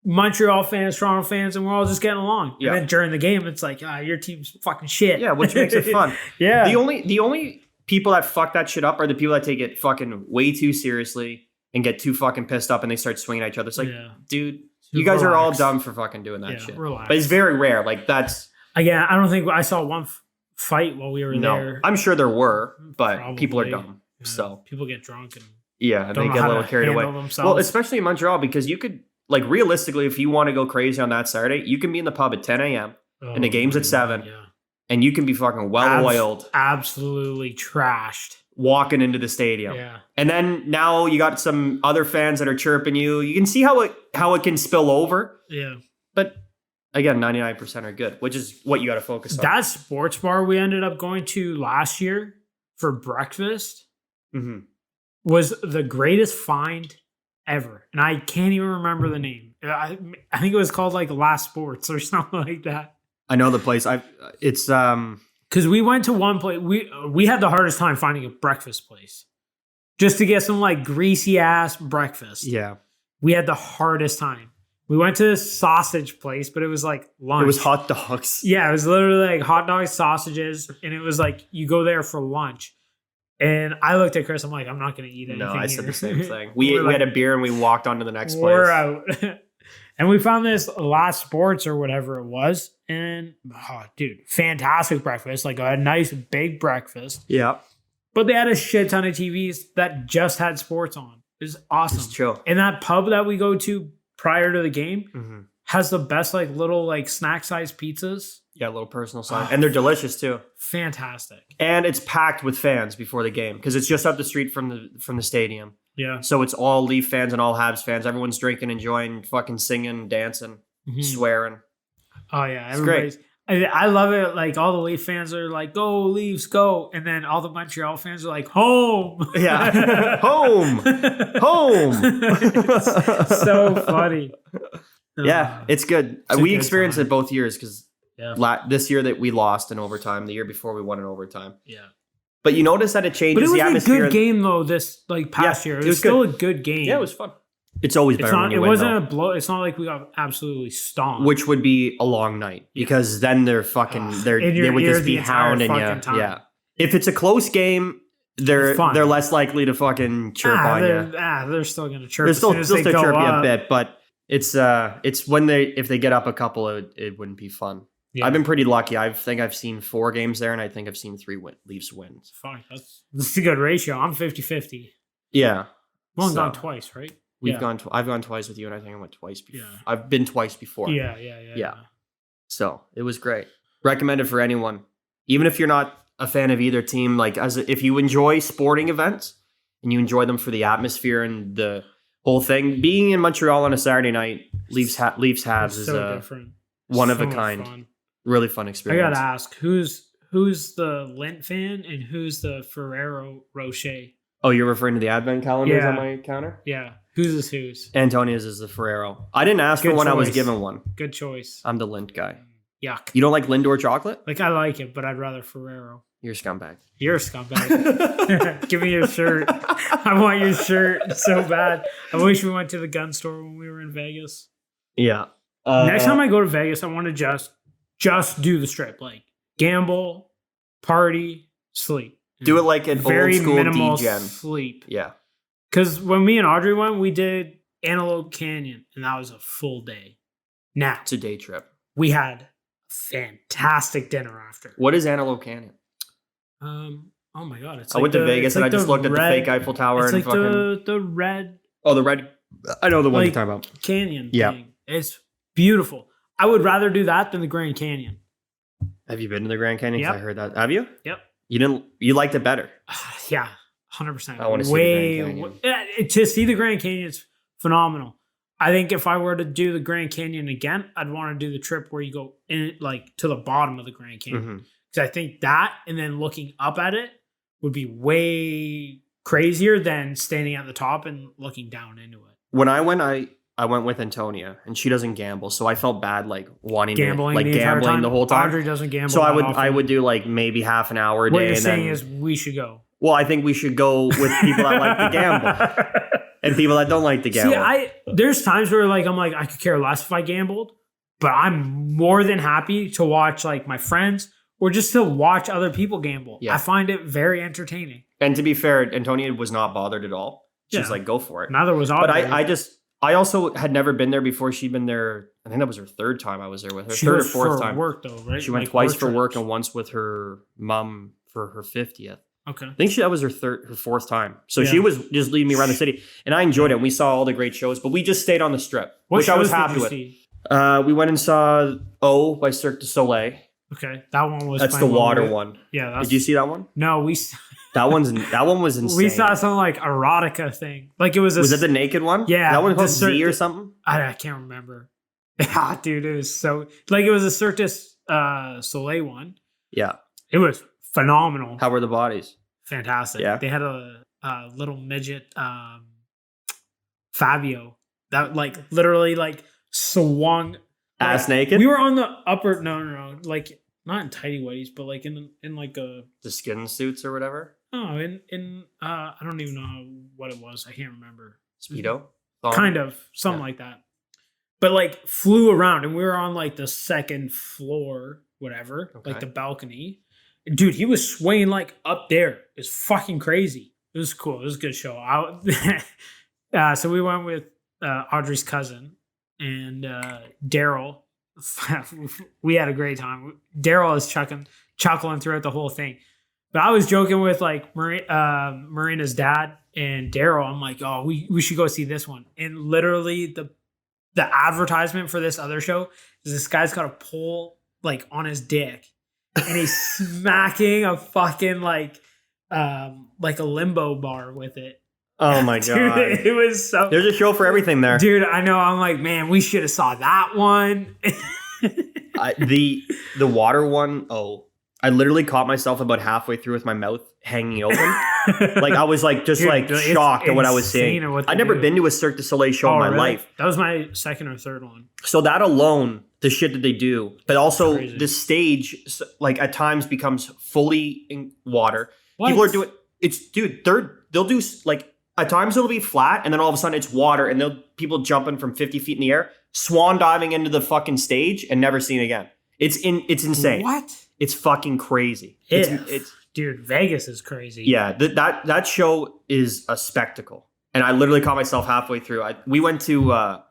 Montreal fans, Toronto fans, and we're all just getting along. Yeah. And then during the game, it's like, your team's fucking shit. Yeah, which makes it fun. Yeah. The only people that fuck that shit up are the people that take it fucking way too seriously and get too fucking pissed up and they start swinging at each other. It's like, dude, you guys are all dumb for fucking doing that shit. Relax. But it's very rare. Like that's again, I don't think I saw one fight while we were there. I'm sure there were, but people are dumb. Yeah, so people get drunk and they get a little carried away. Well, especially in Montreal, because you could like realistically, if you want to go crazy on that Saturday, you can be in the pub at 10 a.m. and the game's at 7, and you can be fucking well-oiled, absolutely trashed, walking into the stadium. Yeah, and then now you got some other fans that are chirping you. You can see how it can spill over. Yeah, but again, 99% are good, which is what you got to focus on. That sports bar we ended up going to last year for breakfast. Was the greatest find ever. And I can't even remember the name. I think it was called like Last Sports or something like that. I know the place. It's because we went to one place. We had the hardest time finding a breakfast place. Just to get some like greasy ass breakfast. Yeah. We had the hardest time. We went to this sausage place, but it was like lunch. It was hot dogs. Yeah, it was literally like hot dogs, sausages, and it was like you go there for lunch. And I looked at Chris. I'm like, I'm not going to eat anything. No, I said here. the same thing. We had a beer and we walked on to the next place. We're out. And we found this Last Sports or whatever it was. And, dude, fantastic breakfast. Like a nice big breakfast. Yeah. But they had a shit ton of TVs that just had sports on. It was awesome. It's chill. And that pub that we go to prior to the game has the best like little like snack size pizzas. Yeah, a little personal size. And they're delicious too. Fantastic. And it's packed with fans before the game because it's just up the street from the stadium. Yeah. So it's all Leaf fans and all Habs fans. Everyone's drinking, enjoying, fucking singing, dancing, swearing. Oh yeah, it's great. I love it. Like all the Leaf fans are like, "Go Leafs, go!" And then all the Montreal fans are like, "Home, yeah, home, home." It's so funny. Yeah, it's good. We experienced it both years because this year that we lost in overtime, the year before we won in overtime. Yeah. But you notice that it changes the atmosphere. But it was a good game though. This like past year, it was still a good game. Yeah, it was fun. It's always better when you win. It wasn't a blow. It's not like we got absolutely stomped. Which would be a long night because then they're fucking. They would just be hounding you. Yeah. If it's a close game, they're less likely to fucking chirp on you. They're still gonna chirp. They're still chirp you a bit, but it's when if they get up a couple, it wouldn't be fun. Yeah. I've been pretty lucky. I think I've seen 4 games there, and I think I've seen 3 Leafs wins. Fuck, that's a good ratio. I'm 50-50. Yeah. We've only gone twice, right? I've gone twice with you, and I think I went twice before. Yeah. I've been twice before. Yeah. So it was great. Recommended for anyone, even if you're not a fan of either team. Like if you enjoy sporting events and you enjoy them for the atmosphere and the whole thing. Being in Montreal on a Saturday night, Leafs Habs is different. One of a kind. Fun. Really fun experience. I gotta ask, who's the Lint fan and who's the Ferrero Rocher? Oh, you're referring to the advent calendars on my counter? Yeah. Who's? Antonia's is the Ferrero. I didn't ask for one. I was given one. Good choice. I'm the Lindt guy. Yuck. You don't like Lindor chocolate? Like, I like it, but I'd rather Ferrero. You're a scumbag. You're a scumbag. Give me your shirt. I want your shirt so bad. I wish we went to the gun store when we were in Vegas. Yeah. Next time I go to Vegas, I want to just do the strip. Like, gamble, party, sleep. Do it like an very old school minimal degen. sleep. Yeah. Because when me and Audrey went, we did Antelope Canyon, and that was a full day. Now, it's a day trip. We had a fantastic dinner after. What is Antelope Canyon? Oh my god! It's I went to Vegas and I just looked at the fake Eiffel Tower and like fucking the red. Oh, the red. I know the one you're talking about. Canyon. Yeah, thing. It's beautiful. I would rather do that than the Grand Canyon. Have you been to the Grand Canyon? Yep. I heard that. Have you? Yep. You liked it better. Yeah, 100%. I want to see the Grand Canyon. To see the Grand Canyon is phenomenal. I think if I were to do the Grand Canyon again, I'd want to do the trip where you go in like to the bottom of the Grand Canyon. Because I think that and then looking up at it would be way crazier than standing at the top and looking down into it. When I went, I went with Antonia, and she doesn't gamble, so I felt bad like wanting gambling to gambling the whole time. Audrey doesn't gamble. So I would do like maybe half an hour a day. What you're saying is we should go. Well, I think we should go with people that like to gamble and people that don't like to gamble. See, there's times where like I'm like I could care less if I gambled, but I'm more than happy to watch like my friends or just to watch other people gamble. Yeah. I find it very entertaining. And to be fair, Antonia was not bothered at all. She's like, go for it. Neither was Audrey. But I also had never been there before. She'd been there. I think that was her third time I was there with her. She third went or fourth for time. Work though, right? She went like twice for work and once with her mom for her 50th. Okay. I think that was her fourth time. So she was just leading me around the city, and I enjoyed it. We saw all the great shows, but we just stayed on the strip, which I was happy with. We went and saw O by Cirque du Soleil. Okay, that one was. That's the water one. Yeah. Did you see that one? No, That one was insane. We saw some like erotica thing. Like it was. Was it the naked one? Yeah, that one called Z or something. I can't remember. Dude, it was so like it was a Cirque du Soleil one. Yeah, it was phenomenal. How were the bodies? Fantastic. Yeah, they had a little midget Fabio that like literally like swung ass naked. We were on the upper no like not in tighty whities, but like in like the skin suits or whatever. Oh, in I don't even know what it was. I can't remember. Speedo? Kind of something like that. But like flew around, and we were on like the second floor, whatever, like the balcony. Dude, he was swaying like up there. It's fucking crazy. It was cool. It was a good show. So we went with Audrey's cousin and Daryl. We had a great time. Daryl is chuckling throughout the whole thing. But I was joking with like Marina's dad and Daryl. I'm like, oh, we should go see this one. And literally the advertisement for this other show is this guy's got a pole like on his dick. And he's smacking a fucking like a limbo bar with it. Oh my god! Dude, it was so. There's a show for everything there, dude. I know. I'm like, man, we should have saw that one. The water one. Oh, I literally caught myself about halfway through with my mouth hanging open. Like I was like just dude, shocked at what I was seeing. I'd never been to a Cirque du Soleil show in my life. That was my second or third one. So that alone, the shit that they do, but also the stage, like at times becomes fully in water. What? People are doing they'll do like at times it'll be flat and then all of a sudden it's water and people jumping from 50 feet in the air, swan diving into the fucking stage and never seen again. It's insane. What? It's fucking crazy. It's dude, Vegas is crazy. Yeah, that show is a spectacle. And I literally caught myself halfway through. We went to I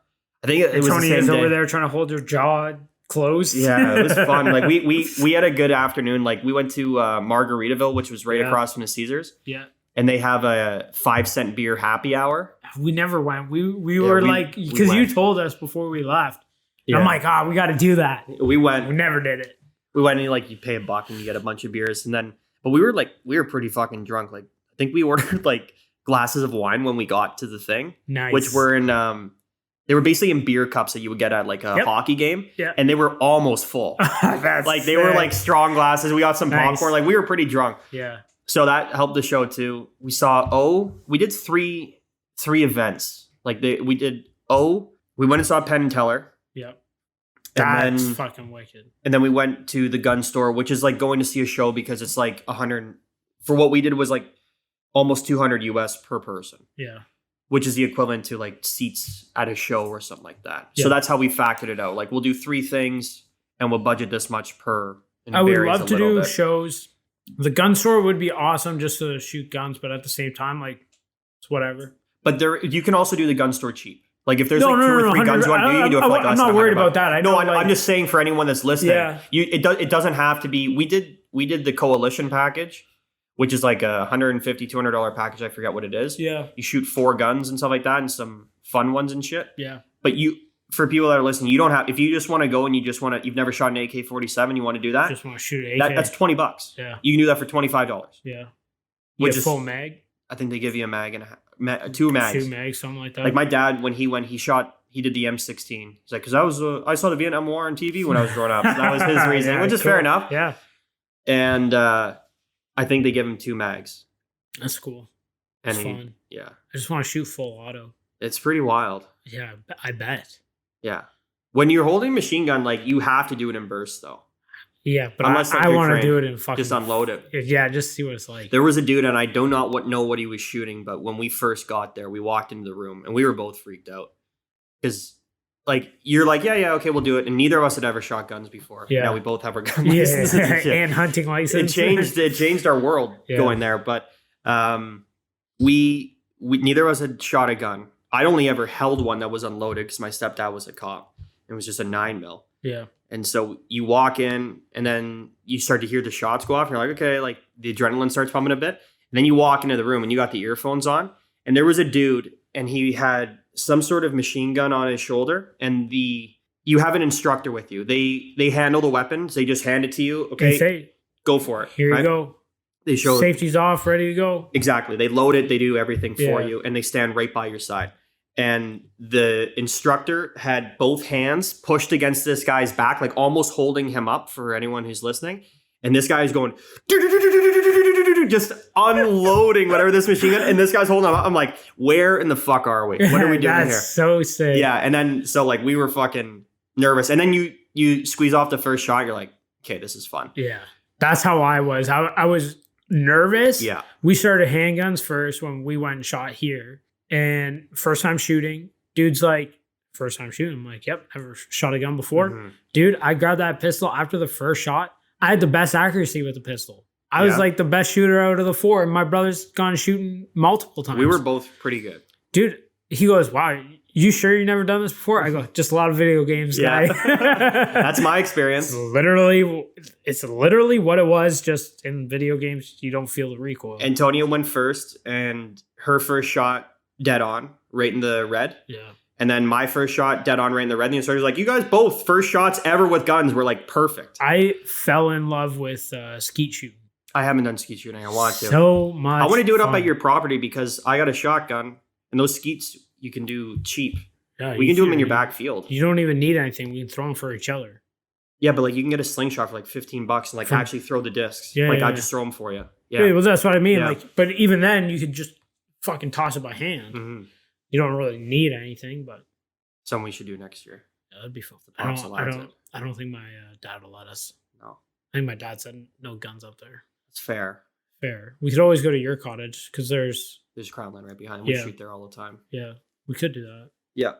think it was Tony the same is day. Over there trying to hold your jaw closed. Yeah, it was fun. Like we had a good afternoon. Like we went to Margaritaville, which was right across from the Caesars. Yeah. And they have a 5-cent beer happy hour. We never went. We were like, because you told us before we left. Yeah. I'm like, we got to do that. We went. We never did it. We went and like you pay $1 and you get a bunch of beers, and then but we were pretty fucking drunk. Like I think we ordered like glasses of wine when we got to the thing, nice. Which were in they were basically in beer cups that you would get at like a hockey game, and they were almost full. Like they were like strong glasses. We got some popcorn. Like we were pretty drunk. Yeah. So that helped the show too. We we did three events. Like we did we went and saw Penn and Teller. Yep. That's fucking wicked. And then we went to the gun store, which is like going to see a show because it's like 100 for what we did was like almost 200 US per person. Yeah. Which is the equivalent to like seats at a show or something like that. Yeah. So that's how we factored it out. Like we'll do 3 things and we'll budget this much per. I would love to do shows. The gun store would be awesome just to shoot guns, but at the same time, like it's whatever. But you can also do the gun store cheap. Like if there's 2 or 3 guns you want to do, you can do it for like I'm not worried about that. I'm just saying for anyone that's listening, it doesn't have to be. We did the coalition package, which is like $150, $200 package. I forget what it is. Yeah. You shoot 4 guns and stuff like that and some fun ones and shit. Yeah. But for people that are listening, you don't have, if you just want to go and you've never shot an AK-47, you want to do that. Just want to shoot an AK. That's $20. Yeah. You can do that for $25. Yeah. Which is full mag. I think they give you a mag and 2 mags. 2 mags, something like that. Like my dad, when he did the M16. He's like, because I saw the Vietnam War on TV when I was growing up. That was his reason, which is fair enough. Yeah. And I think they give him 2 mags. That's cool. And it's fun. Yeah. I just want to shoot full auto. It's pretty wild. Yeah, I bet. Yeah. When you're holding a machine gun, like you have to do it in bursts though. Yeah, but I want to do it in fucking... Just unload it. Yeah, just see what it's like. There was a dude, and I do not know what he was shooting, but when we first got there, we walked into the room, and we were both freaked out. Because, like, you're like, yeah, okay, we'll do it. And neither of us had ever shot guns before. Yeah. Now we both have our gun licenses and hunting license. It changed our world going there, but we neither of us had shot a gun. I'd only ever held one that was unloaded because my stepdad was a cop. It was just a 9mm. Yeah. And so you walk in and then you start to hear the shots go off and you're like, okay, like the adrenaline starts pumping a bit. And then you walk into the room and you got the earphones on and there was a dude and he had some sort of machine gun on his shoulder and you have an instructor with you. They handle the weapons. They just hand it to you. Okay, say, go for it. Here you go. They show safety's off, ready to go. Exactly. They load it. They do everything for you and they stand right by your side. And the instructor had both hands pushed against this guy's back, like almost holding him up for anyone who's listening. And this guy is going, just unloading whatever this machine gun. And this guy's holding him up. I'm like, where in the fuck are we? What are we doing here? That's so sick. Yeah. And then, so like we were fucking nervous. And then you squeeze off the first shot. You're like, okay, this is fun. Yeah. That's how I was. I was nervous. Yeah. We started handguns first when we went and shot here. And first time shooting, dude's like, first time shooting. I'm like, yep, never shot a gun before. Mm-hmm. Dude, I grabbed that pistol after the first shot. I had the best accuracy with the pistol. I was like the best shooter out of the 4. And my brother's gone shooting multiple times. We were both pretty good. Dude, he goes, wow, you sure you never done this before? I go, just a lot of video games, guy. That's my experience. It's literally what it was. Just in video games, you don't feel the recoil. Antonia went first and her first shot dead on, right in the red. Yeah. And then my first shot, dead on, right in the red. And the instructor's like, you guys both, first shots ever with guns were like perfect. I fell in love with skeet shooting. I haven't done skeet shooting. I want to. So much. I want to do it up at your property because I got a shotgun and those skeets you can do cheap. Yeah, we can do them in your back field. You don't even need anything. We can throw them for each other. Yeah, but like you can get a slingshot for like $15 and like actually throw the discs. Yeah, I just throw them for you. Yeah. Well, that's what I mean. Yeah. Like, but even then, you could just fucking toss it by hand. Mm-hmm. You don't really need anything, but something we should do next year. Yeah, that'd be fun. I don't think my dad will let us. No, I think my dad said no guns up there. It's fair. We could always go to your cottage because there's Crownland right behind. We shoot there all the time. Yeah, we could do that. Yeah,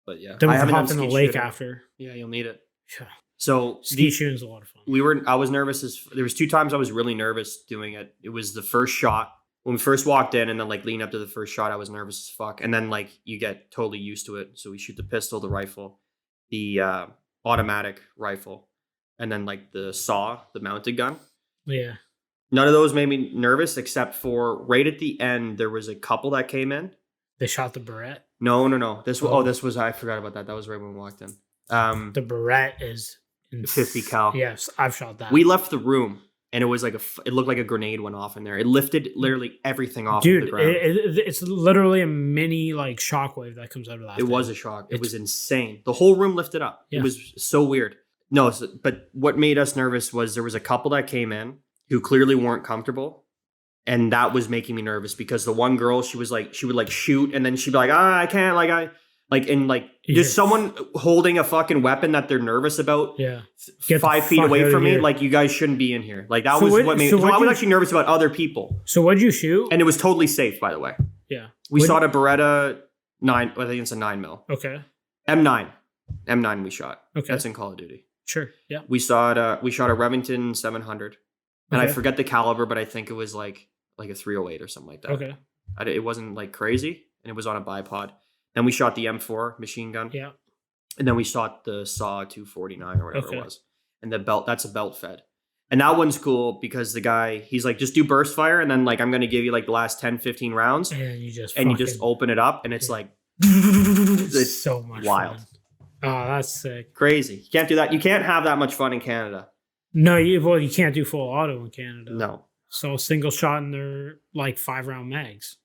but yeah, then we can hop in the lake after. Yeah, you'll need it. Yeah. So skeet shooting's a lot of fun. I was nervous. There was 2 times I was really nervous doing it. It was the first shot. When we first walked in and then like leading up to the first shot, I was nervous as fuck. And then like you get totally used to it. So we shoot the pistol, the rifle, the automatic rifle, and then like the saw, the mounted gun. Yeah. None of those made me nervous except for right at the end, there was a couple that came in. They shot the Barrett? No. This was, I forgot about that. That was right when we walked in. The Barrett is 50 cal. Yes, I've shot that. We left the room. and it was like it looked like a grenade went off in there. It lifted literally everything off Dude, of the ground. It's literally a mini like shockwave that comes out of that. It was a shock. It was insane. The whole room lifted up. Yeah. It was so weird. No, but what made us nervous was there was a couple that came in who clearly weren't comfortable. And that was making me nervous because the one girl, she would like shoot and then she'd be like, I can't, just someone holding a fucking weapon that they're nervous about. Yeah. 5 feet away from me. Like, you guys shouldn't be in here. Like, that was what made me. So I was actually nervous about other people. So what'd you shoot? And it was totally safe, by the way. Yeah. We shot a Beretta 9. I think it's a 9mm. Okay. M9 we shot. Okay. That's in Call of Duty. Sure. Yeah. We shot a Remington 700. And I forget the caliber, but I think it was like a 308 or something like that. Okay. It wasn't like crazy, and it was on a bipod. Then we shot the M4 machine gun. Yeah. And then we shot the SAW 249 or whatever it was. And that's a belt fed. And that one's cool because the guy, he's like, just do burst fire, and then like I'm gonna give you like the last 10, 15 rounds. And you just open it up, and it's like it's so much wild. Fun. Oh, that's sick. Crazy. You can't do that. You can't have that much fun in Canada. No, you can't do full auto in Canada. No. So single shot in their like 5-round mags.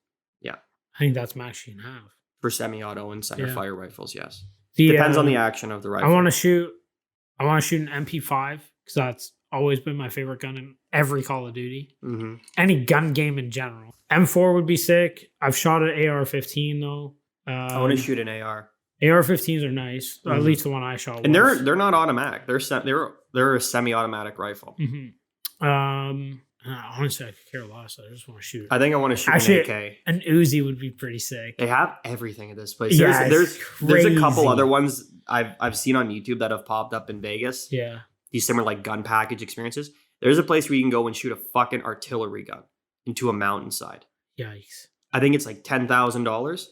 Yeah. I think that's max you can have. For semi-auto and center fire rifles, yes. The, depends on the action of the rifle. I want to shoot an MP5 because that's always been my favorite gun in every Call of Duty. Mm-hmm. Any gun game in general. M4 would be sick. I've shot an AR-15 though. I want to shoot an AR. AR-15s are nice. Mm-hmm. At least the one I shot. And they're not automatic. They're a semi-automatic rifle. Mm-hmm. Honestly, I could care less. I just want to shoot. I think I want to shoot an AK. An Uzi would be pretty sick. They have everything at this place. There's a couple other ones I've seen on YouTube that have popped up in Vegas. Yeah. These similar like gun package experiences. There's a place where you can go and shoot a fucking artillery gun into a mountainside. Yikes. I think it's like $10,000.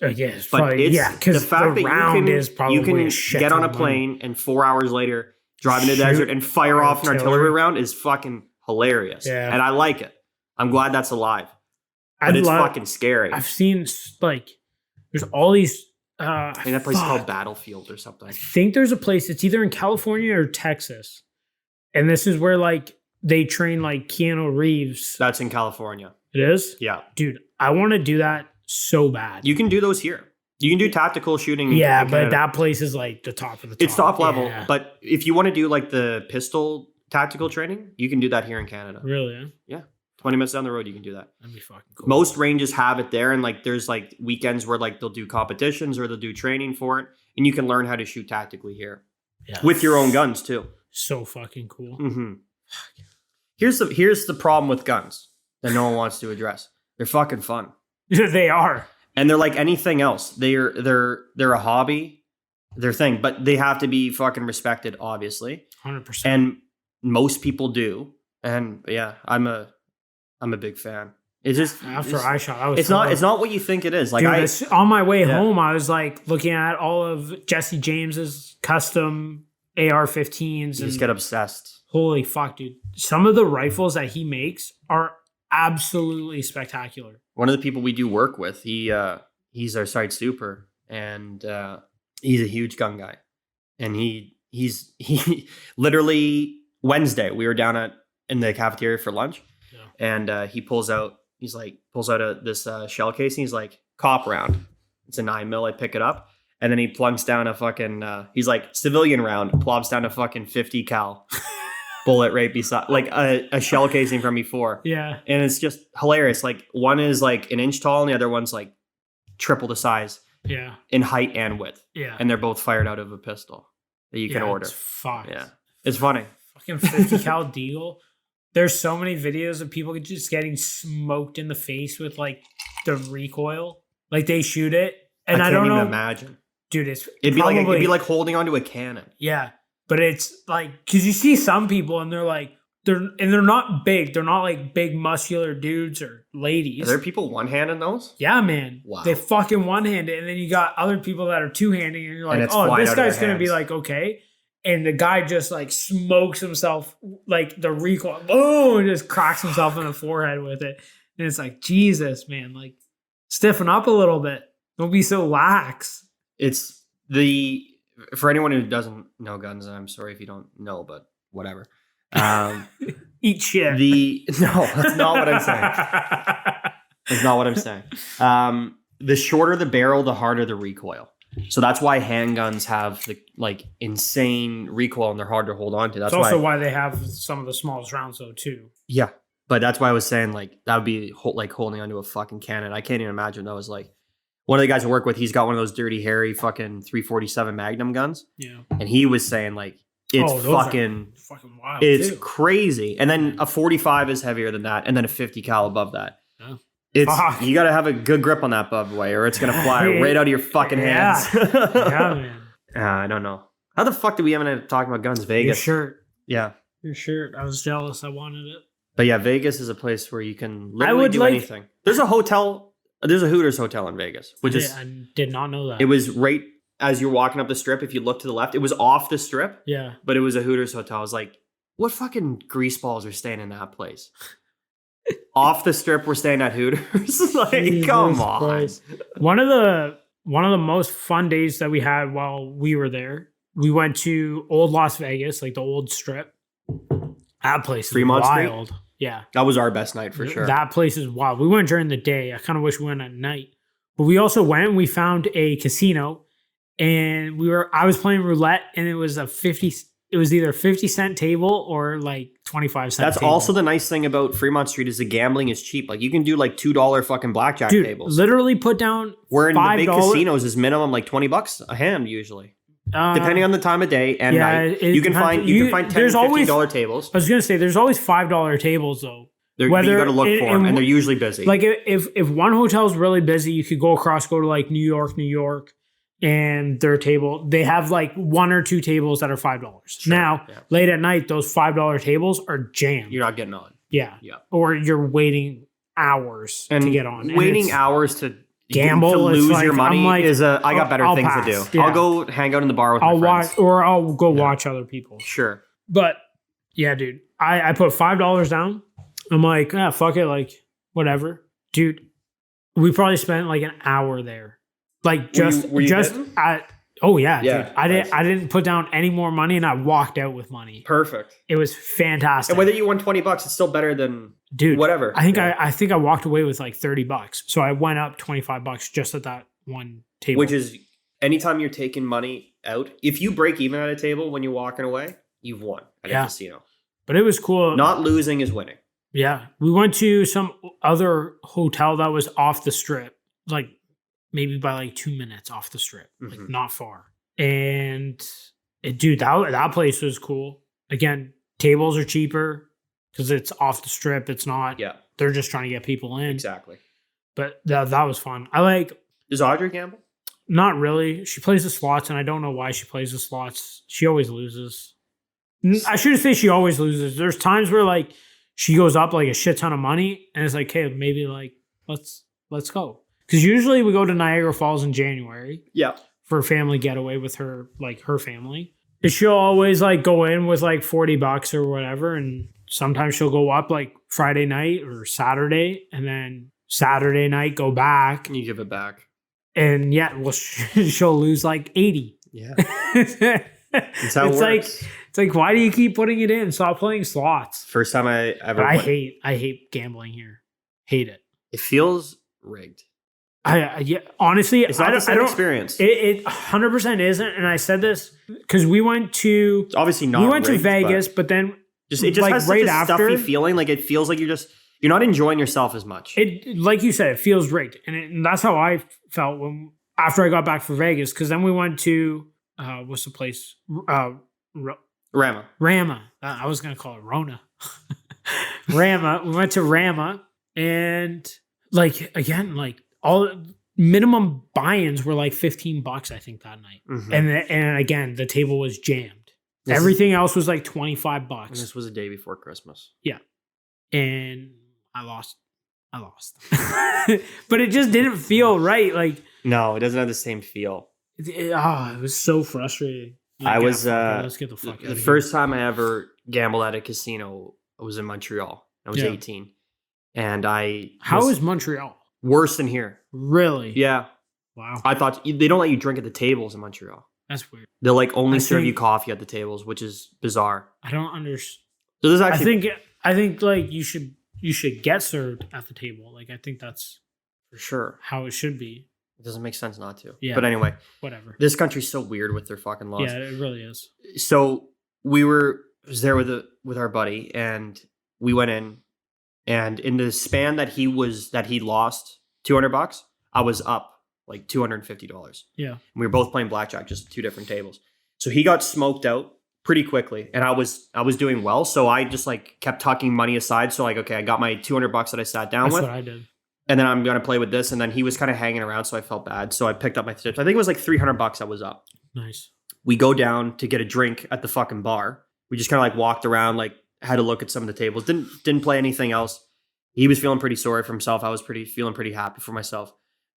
Yeah, because the fact that you can get on a plane and 4 hours later drive in the desert and fire off an artillery round is fucking hilarious. Yeah. And I like it. I'm glad that's alive. But it's fucking scary. I've seen like there's all these I think that place is called Battlefield or something. I think there's a place, it's either in California or Texas. And this is where like they train like Keanu Reeves. That's in California. It is? Yeah. Dude, I want to do that so bad. You can do those here. You can do tactical shooting. Yeah, but that place is like the top of the top. It's top level. Yeah. But if you want to do like the pistol tactical training, you can do that here in Canada. Really? Yeah. 20 minutes down the road, you can do that. That'd be fucking cool. Most ranges have it there. And like there's like weekends where like they'll do competitions or they'll do training for it. And you can learn how to shoot tactically here. Yeah. With your own guns too. So fucking cool. Mm-hmm. Here's the problem with guns that no one wants to address. They're fucking fun. They are. And they're like anything else. They're a hobby, their thing, but they have to be fucking respected, obviously. 100%. And most people do. And yeah, I'm a big fan. It's just I shot. I was it's not what you think it is. Like dude, on my way home, I was like looking at all of Jesse James's custom AR-15s. You just get obsessed. Holy fuck, dude! Some of the rifles that he makes are absolutely spectacular. One of the people we do work with, he's our site super, and he's a huge gun guy. And he literally Wednesday we were down in the cafeteria for lunch, and he pulls out this shell case, and he's like, cop round. It's a 9mm. I pick it up, and then he plunks down a fucking he's like, civilian round, plops down a fucking 50 cal. Bullet right beside, like a shell casing from before. Yeah. And it's just hilarious. Like one is like an inch tall and the other one's like triple the size. Yeah. In height and width. Yeah. And they're both fired out of a pistol that you can order. It's fucked. Yeah. It's funny. Fucking 50 cal deagle. There's so many videos of people just getting smoked in the face with like the recoil. Like they shoot it. And I don't know. Imagine. Dude, it'd be like holding onto a cannon. Yeah. But it's like, because you see some people and they're like, they're not big. They're not like big muscular dudes or ladies. Are there people one-handed those? Yeah, man. Wow. They fucking one-handed. And then you got other people that are two-handed. And you're like, oh, this guy's going to be like, okay. And the guy just like smokes himself, like the recoil. Boom! And just cracks himself in the forehead with it. And it's like, Jesus, man. Like, stiffen up a little bit. Don't be so lax. For anyone who doesn't know guns, and I'm sorry if you don't know, but whatever. Eat shit. No, that's not what I'm saying. That's not what I'm saying. The shorter the barrel, the harder the recoil. So that's why handguns have the insane recoil and they're hard to hold on to. That's also why they have some of the smallest rounds though too. Yeah, but that's why I was saying that would be like holding onto a fucking cannon. I can't even imagine. That was like one of the guys I work with. He's got one of those dirty, hairy fucking 347 Magnum guns. Yeah, and he was saying it's fucking wild. It's crazy. And then a 45 is heavier than that, and then a 50 cal above that. Yeah. You got to have a good grip on that bub way, or it's gonna fly right out of your fucking hands. Yeah, man. I don't know. How the fuck did we even end up talking about guns? Vegas. Your shirt. Yeah. Your shirt. I was jealous. I wanted it. But yeah, Vegas is a place where you can literally do anything. There's a hotel. There's a Hooters hotel in Vegas, I did not know that. It was right as you're walking up the strip. If you look to the left, it was off the strip. Yeah. But it was a Hooters hotel. I was like, what fucking greaseballs are staying in that place? Off the strip, we're staying at Hooters. Come on. Christ. One of the most fun days that we had while we were there, we went to old Las Vegas, like the old strip. That place is Fremont wild. Street? Yeah. That was our best night for sure. That place is wild. We went during the day. I kind of wish we went at night. But we also went and we found a casino and I was playing roulette and it was either 50-cent table or 25-cent That's table. Also the nice thing about Fremont Street is the gambling is cheap. You can do $2 fucking blackjack tables. Literally put down where in $5. The big casinos is minimum $20 a hand usually. Depending on the time of day and night. You can find $10 and $15 tables. I was going to say there's always $5 tables though. You got to look for them and they're usually busy. If one hotel is really busy, you could go to New York. And their table, they have one or two tables that are $5. Sure. Now, late at night, those $5 tables are jammed. You're not getting on. Yeah. Or you're waiting hours to get on. Waiting hours to gamble to lose your money I got better things to do. Yeah. I'll go hang out in the bar with my friends. I'll go watch other people. Sure. But yeah, dude, I put $5 down. I'm like, fuck it, whatever. Dude, we probably spent an hour there. Were you dude. I didn't put down any more money and I walked out with money. Perfect. It was fantastic. And whether you won $20, it's still better than whatever. I think I walked away with $30. So I went up $25 just at that one table. Which is anytime you're taking money out, if you break even at a table when you're walking away, you've won at a casino. But it was cool. Not losing is winning. Yeah. We went to some other hotel that was off the strip. Maybe by 2 minutes off the strip, not far. And dude, that place was cool. Again, tables are cheaper because it's off the strip. It's not. Yeah. They're just trying to get people in. Exactly. But that was fun. Does Audrey gamble? Not really. She plays the slots, and I don't know why she plays the slots. She always loses. I shouldn't say she always loses. There's times where she goes up a shit ton of money, and it's hey, maybe let's go. Because usually we go to Niagara Falls in January. Yeah. For a family getaway with her, her family. And she'll always go in with $40 or whatever. And sometimes she'll go up Friday night or Saturday. And then Saturday night go back. You give it back. And she'll lose 80. Yeah. That's how it works. It's why do you keep putting it in? Stop playing slots. First time I ever. But I hate gambling here. Hate it. It feels rigged. Honestly, it's not the same experience. It 100% isn't, and I said this because we went to. It's obviously not. We went to Vegas, but then it just has right such a stuffy feeling. It feels like you're not enjoying yourself as much. It like you said, it feels rigged, and that's how I felt after I got back from Vegas. Because then we went to what's the place? Rama. I was gonna call it Rona. Rama. We went to Rama, and all minimum buy-ins were $15, I think, that night. Mm-hmm. And again, the table was jammed. Everything else was $25. And this was a day before Christmas. Yeah. And I lost. But it just didn't feel right. No, it doesn't have the same feel. It was so frustrating. Let's get the fuck out of here. The first time I ever gambled at a casino was in Montreal. I was 18. And How is Montreal? Worse than here. Really? Yeah. Wow. I thought they don't let you drink at the tables in Montreal. That's weird. They'll only serve you coffee at the tables, which is bizarre. I don't understand. So this actually, I think like you should get served at the table. Like I think that's for sure how it should be. It doesn't make sense not to. Yeah. But anyway, whatever. This country's so weird with their fucking laws. Yeah, it really is. So was there with our buddy, and we went in, and in the span that he lost $200, I was up like $250. Yeah. And we were both playing blackjack, just 2 different tables. So he got smoked out pretty quickly, and I was doing well, so I just like kept tucking money aside. So like, okay, I got my $200 that I sat down with. That's what I did. And then I'm gonna play with this, and then he was kind of hanging around, so I felt bad. So I picked up my tips. I think it was like $300 I was up. Nice. We go down to get a drink at the fucking bar. We just kind of like walked around, like had a look at some of the tables. Didn't play anything else. He was feeling pretty sorry for himself. I was feeling pretty happy for myself.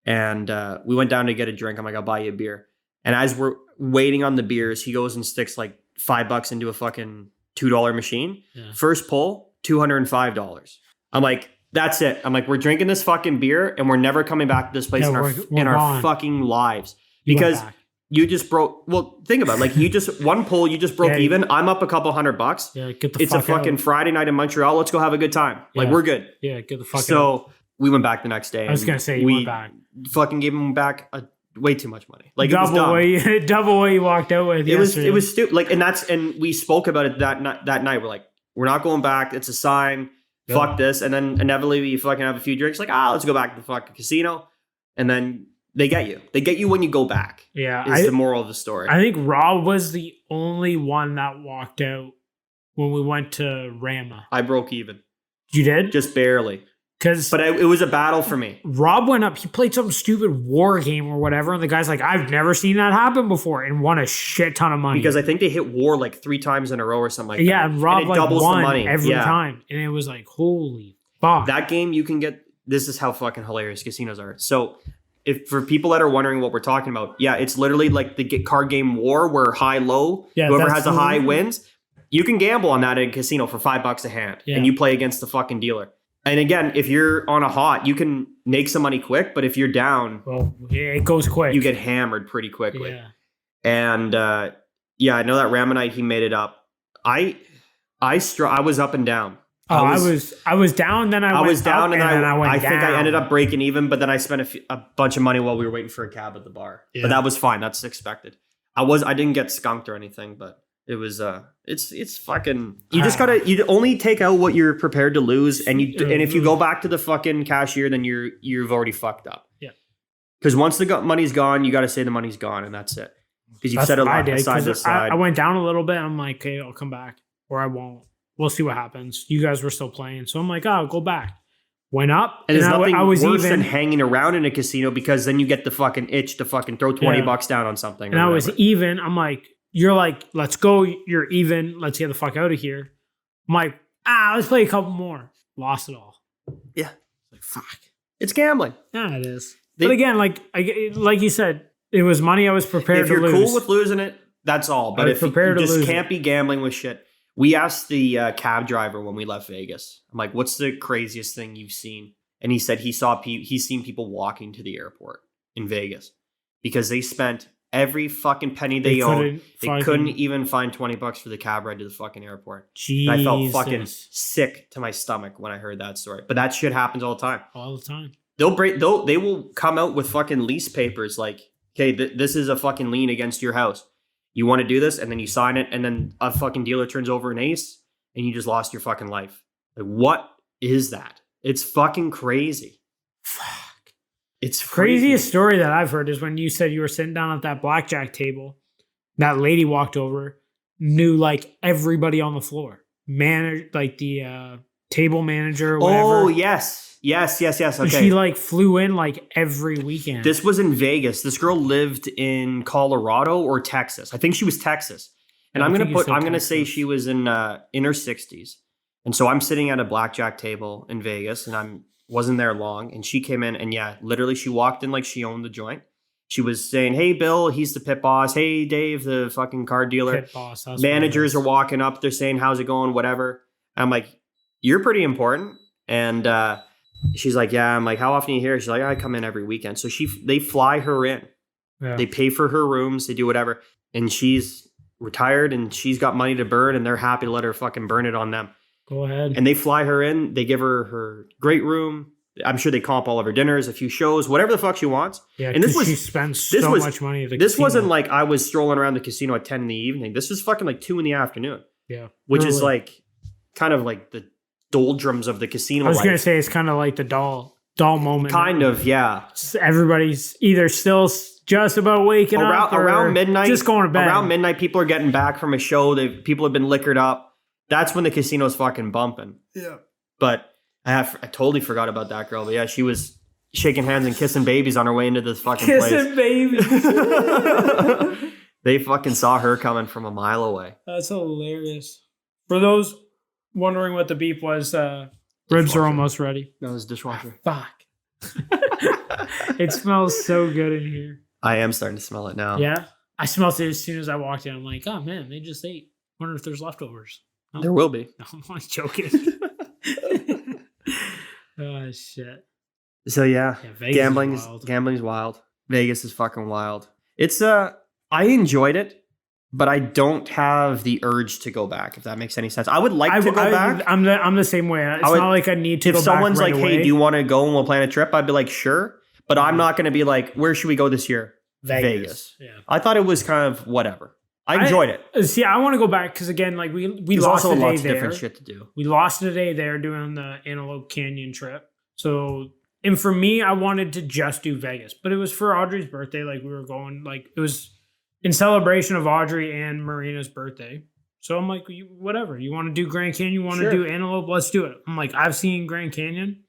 And we went down to get a drink. I'm like, I'll buy you a beer. And as we're waiting on the beers, he goes and sticks like $5 into a fucking $2 machine. Yeah. First pull, $205. I'm like, that's it. I'm like, we're drinking this fucking beer and we're never coming back to this place in our fucking lives. Because you just broke. Well, think about it. Like, you just one pull, you just broke even. I'm up a couple $100. Yeah, get the it's fuck a fucking out. Friday night in Montreal. Let's go have a good time. Yeah. Like, we're good. Yeah, get the fuck out. So we went back the next day. I was gonna say we went back. Fucking gave him back way too much money. Like, double what you walked out with. It was stupid. Like, and we spoke about it that night. We're like, we're not going back. It's a sign. Yeah. Fuck this. And then inevitably you fucking have a few drinks. Like, let's go back to the fucking casino. And then they get you. They get you when you go back. Yeah. Is the moral of the story. I think Rob was the only one that walked out when we went to Rama. I broke even. You did? Just barely. But it was a battle for me. Rob went up. He played some stupid war game or whatever. And the guy's like, I've never seen that happen before, and won a shit ton of money. Because I think they hit war like 3 times in a row or something like that. Yeah, and Rob doubles won the money every time. And it was like, holy fuck. That game you can get. This is how fucking hilarious casinos are. So if for people that are wondering what we're talking about, yeah, it's literally like the card game war where high-low, whoever has a high wins. You can gamble on that in a casino for $5 a hand. Yeah. And you play against the fucking dealer. And again, if you're on a hot, you can make some money quick. But if you're down, well, yeah, it goes quick. You get hammered pretty quickly. Yeah. And I know that Ramonite, he made it up. I was up and down. Oh, I was down. Then I was down, and then I went down. I think I ended up breaking even, but then I spent a bunch of money while we were waiting for a cab at the bar. Yeah. But that was fine. That's expected. I didn't get skunked or anything, but. It was it's fucking you only take out what you're prepared to lose, and if you go back to the fucking cashier, then you've already fucked up. Yeah. Because once the money's gone, you got to say the money's gone, and that's it. Because you've set it side to side. I went down a little bit. I'm like, okay, I'll come back, or I won't. We'll see what happens. You guys were still playing, so I'm like, I'll go back. Went up, and there's nothing worse than hanging around in a casino, because then you get the fucking itch to fucking throw $20 down on something. And I was even. I'm like. You're like, let's go. You're even. Let's get the fuck out of here. I'm like, let's play a couple more. Lost it all. Yeah. Like, fuck. It's gambling. Yeah, it is. But again, like you said, it was money I was prepared to lose. If you're cool with losing it, that's all. But if you just can't be gambling with shit. We asked the cab driver when we left Vegas. I'm like, what's the craziest thing you've seen? And he said he's seen people walking to the airport in Vegas because they spent every fucking penny they owned. They couldn't even find $20 for the cab ride to the fucking airport. Jesus. And I felt fucking sick to my stomach when I heard that story. But that shit happens all the time. All the time. They will come out with fucking lease papers like, okay, this is a fucking lien against your house. You want to do this, and then you sign it, and then a fucking dealer turns over an ace, and you just lost your fucking life. Like, what is that? It's fucking crazy. Fuck. It's craziest story that I've heard is when you said you were sitting down at that blackjack table. That lady walked over, knew like everybody on the floor, like the table manager or whatever. Oh yes. Okay. She like flew in like every weekend. This was in Vegas. This girl lived in Colorado or Texas. I think she was Texas. And I'm gonna say she was in her 60s. And so I'm sitting at a blackjack table in Vegas, and wasn't there long, and she came in, and yeah, literally she walked in like she owned the joint. She was saying, hey, Bill, he's the pit boss. Hey, Dave, the fucking card dealer. Pit boss. Managers are walking up. They're saying, how's it going? Whatever. I'm like, you're pretty important. And she's like, yeah. I'm like, how often are you here? She's like, I come in every weekend. So they fly her in. Yeah. They pay for her rooms. They do whatever. And she's retired and she's got money to burn and they're happy to let her fucking burn it on them. Go ahead. And they fly her in. They give her great room. I'm sure they comp all of her dinners, a few shows, whatever the fuck she wants. Yeah, and she spends so much money at the casino. This wasn't like I was strolling around the casino at 10 in the evening. This was fucking like 2 in the afternoon. Yeah. Which is like kind of like the doldrums of the casino. I was going to say it's kind of like the doll moment. Kind of, yeah. Everybody's either still just about waking up or around midnight. Just going to bed. Around midnight, people are getting back from a show. People have been liquored up. That's when the casino's fucking bumping. Yeah. But I totally forgot about that girl. But yeah, she was shaking hands and kissing babies on her way into this fucking place. Kissing babies. They fucking saw her coming from a mile away. That's hilarious. For those wondering what the beep was, ribs are almost ready. No, it's dishwasher. Fuck. It smells so good in here. I am starting to smell it now. Yeah? I smelled it as soon as I walked in. I'm like, oh man, they just ate. Wonder if there's leftovers. Oh. There will be. No, I'm only joking. Oh, shit. So yeah gambling's wild. Vegas is fucking wild. It's I enjoyed it, but I don't have the urge to go back, if that makes any sense. I would like to go back. I'm the same way. It's not like I need to go back. If someone's right like, away. hey, do you want to go and we'll plan a trip? I'd be like, sure. But I'm not going to be like, where should we go this year? Vegas. Yeah. I thought it was kind of whatever. I enjoyed it. See, I want to go back because again, like we There's lost also a day lots there. of different shit to do. We lost a day there doing the Antelope Canyon trip. So, and for me, I wanted to just do Vegas, but it was for Audrey's birthday. Like we were going, like it was in celebration of Audrey and Marina's birthday. So I'm like, whatever. You want to do Grand Canyon? You want to do Antelope? Let's do it. I'm like, I've seen Grand Canyon.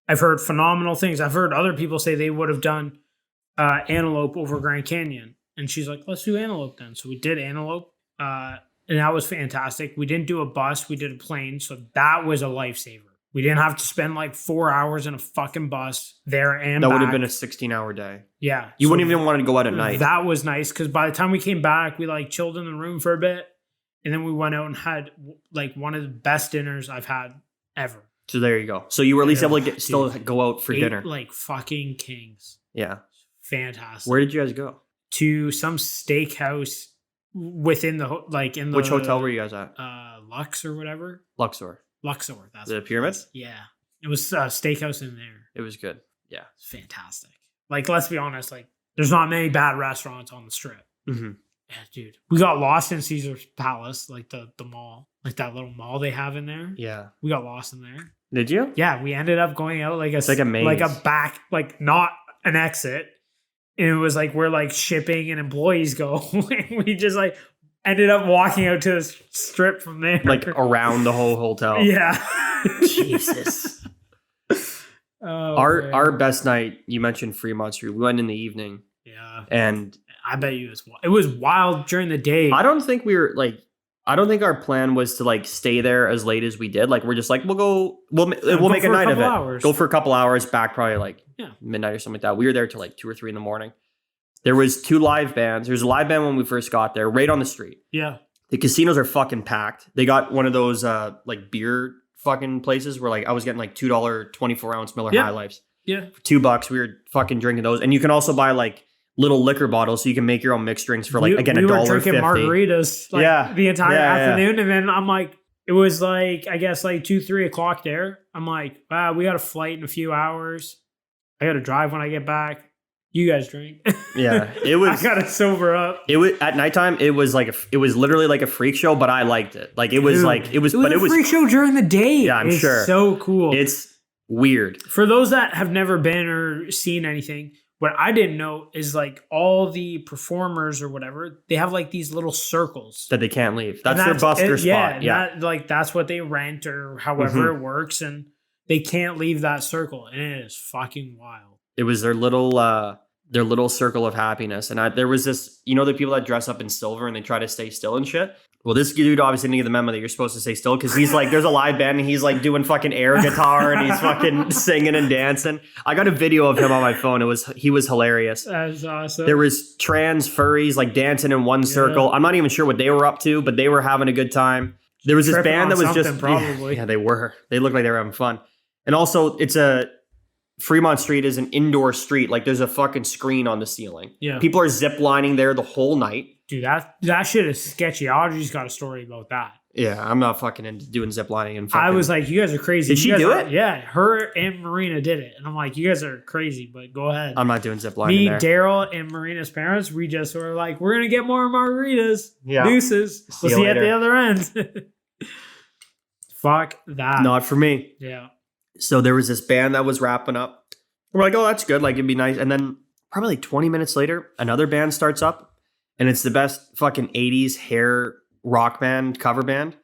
I've heard phenomenal things. I've heard other people say they would have done Antelope over Grand Canyon. And she's like, let's do Antelope then. So we did Antelope. And that was fantastic. We didn't do a bus. We did a plane. So that was a lifesaver. We didn't have to spend like 4 hours in a fucking bus there and back. That would have been a 16-hour day. Yeah. You wouldn't even want to go out at night. That was nice because by the time we came back, we like chilled in the room for a bit. And then we went out and had like one of the best dinners I've had ever. So there you go. So you were at least able to still go out for dinner. Like fucking kings. Yeah. Fantastic. Where did you guys go? To some steakhouse within the Which hotel were you guys at? Lux or whatever. Luxor. That's the pyramid? Yeah. It was a steakhouse in there. It was good. Yeah. It's fantastic. Like, let's be honest, like there's not many bad restaurants on the strip. Mm-hmm. Yeah, dude. We got lost in Caesar's Palace, like the mall. Like that little mall they have in there. Yeah. We got lost in there. Did you? Yeah, we ended up going out like a maze. Like a back, like not an exit. And it was like where like shipping and employees go. We just like ended up walking out to the strip from there. Like around the whole hotel. Yeah. Jesus. Our best night, you mentioned Fremont Street. We went in the evening. Yeah. And I bet you it was wild during the day. I don't think our plan was to like stay there as late as we did. Like we're just like, we'll make a night of it. Hours. Go for a couple hours, back probably like midnight or something like that. We were there till like 2 or 3 in the morning. There was 2 live bands. There was a live band when we first got there, right on the street. Yeah. The casinos are fucking packed. They got one of those like beer fucking places where like I was getting like $2 24-ounce Miller High Lifes. Yeah. For $2, we were fucking drinking those. And you can also buy like little liquor bottles so you can make your own mixed drinks for like, again, $1.50. We were drinking margaritas like the entire afternoon. And then I'm like, it was like, I guess like 2-3 o'clock there. I'm like, wow, we got a flight in a few hours. I got to drive when I get back. You guys drink. Yeah, it was. I got to sober up. It was at nighttime. It was like it was literally like a freak show, but I liked it. Like it was like it was a freak show during the day. Yeah, I'm sure. So cool. It's weird. For those that have never been or seen anything, what I didn't know is like all the performers or whatever, they have like these little circles that they can't leave. That's their buster spot. Yeah, that's what they rent or however it works, and they can't leave that circle, and it is fucking wild. It was their little circle of happiness. And there was this, you know, the people that dress up in silver and they try to stay still and shit. Well, this dude obviously didn't get the memo that you're supposed to stay still because he's like, there's a live band and he's like doing fucking air guitar and he's fucking singing and dancing. I got a video of him on my phone. He was hilarious. That's awesome. There was trans furries like dancing in one circle. I'm not even sure what they were up to, but they were having a good time. There was this band that was just probably. Yeah, they were. They looked like they were having fun. And also, Fremont Street is an indoor street. Like there's a fucking screen on the ceiling. Yeah. People are zip lining there the whole night. Dude, that shit is sketchy. Audrey's got a story about that. Yeah, I'm not fucking into doing ziplining and I was like, you guys are crazy. Did she do it? Yeah, her and Marina did it. And I'm like, you guys are crazy, but go ahead. I'm not doing ziplining. Me, Daryl, and Marina's parents, we just were like, we're going to get more margaritas. Yeah. Deuces. We'll see you at the other end. Fuck that. Not for me. Yeah. So there was this band that was wrapping up. We're like, oh, that's good. Like, it'd be nice. And then probably like 20 minutes later, another band starts up. And it's the best fucking 80s hair rock band, cover band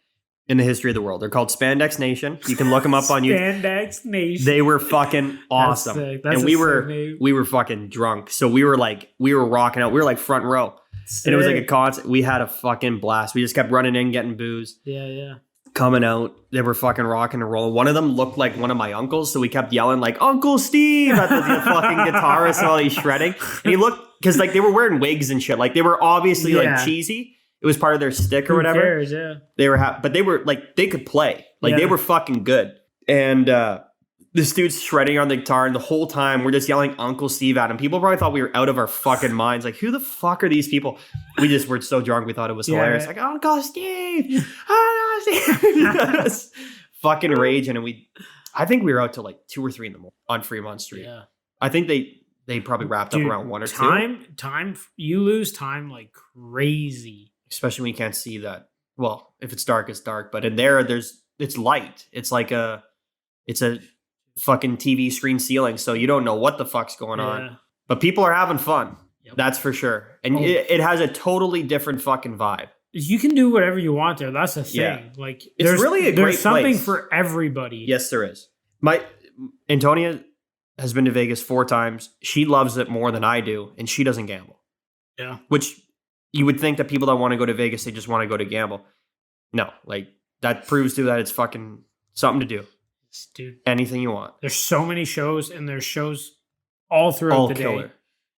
in the history of the world. They're called Spandex Nation. You can look them up on YouTube. Spandex Nation. They were fucking awesome. And we were fucking drunk. So we were rocking out. We were like front row. Sick. And it was like a concert. We had a fucking blast. We just kept running in, getting booze. Yeah. Coming out. They were fucking rocking and rolling. One of them looked like one of my uncles. So we kept yelling like, Uncle Steve at the fucking guitarist while he's shredding. And he looked, because like they were wearing wigs and shit. Like they were obviously like cheesy. It was part of their stick or whatever. Who cares, yeah. They were, but they were like, they could play. Like they were fucking good. And this dude's shredding on the guitar, and the whole time we're just yelling Uncle Steve at him. People probably thought we were out of our fucking minds. Like, who the fuck are these people? We just were so drunk, we thought it was hilarious. Like, Uncle Steve! Uncle Steve! Fucking raging. And I think we were out till like 2 or 3 in the morning on Fremont Street. Yeah. I think they probably wrapped up around 1 or 2. Time, you lose time like crazy. Especially when you can't see that. Well, if it's dark, it's dark. But in there, it's light. It's like it's a fucking TV screen ceiling. So you don't know what the fuck's going on. But people are having fun. Yep. That's for sure. And it has a totally different fucking vibe. You can do whatever you want there. That's the thing. Yeah. Like it's really there's something place for everybody. Yes, there is. Antonia has been to Vegas 4 times. She loves it more than I do, and she doesn't gamble. Yeah. Which you would think that people that want to go to Vegas, they just want to go to gamble. No, like that proves to that it's fucking something to do. Dude, anything you want. There's so many shows, and there's shows all throughout the day.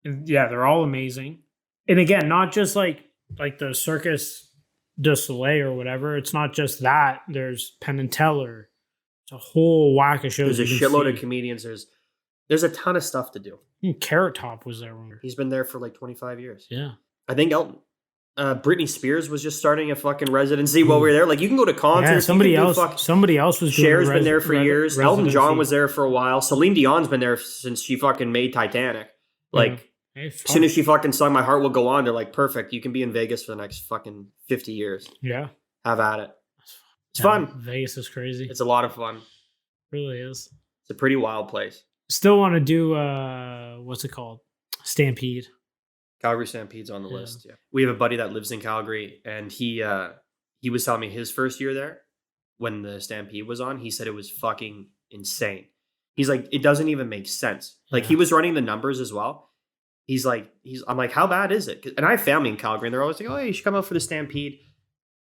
And yeah, they're all amazing. And again, not just like the Circus du Soleil or whatever. It's not just that. There's Penn and Teller. It's a whole whack of shows. There's a shitload of comedians. There's a ton of stuff to do. Carrot Top was there. He's been there for like 25 years. Yeah. I think Britney Spears was just starting a fucking residency while we were there. Like, you can go to concerts. Yeah, somebody else was doing Cher's been there for years. Elton John was there for a while. Celine Dion's been there since she fucking made Titanic. Like, as soon as she fucking sung My Heart Will Go On, they're like, perfect. You can be in Vegas for the next fucking 50 years. Yeah. Have at it. It's fun. Vegas is crazy. It's a lot of fun. It really is. It's a pretty wild place. Still want to do, what's it called? Stampede. Calgary Stampede's on the list. Yeah, we have a buddy that lives in Calgary, and he was telling me his first year there when the Stampede was on. He said it was fucking insane. He's like, it doesn't even make sense. Like he was running the numbers as well. I'm like, how bad is it? And I have family in Calgary, and they're always like, oh, yeah, you should come out for the Stampede.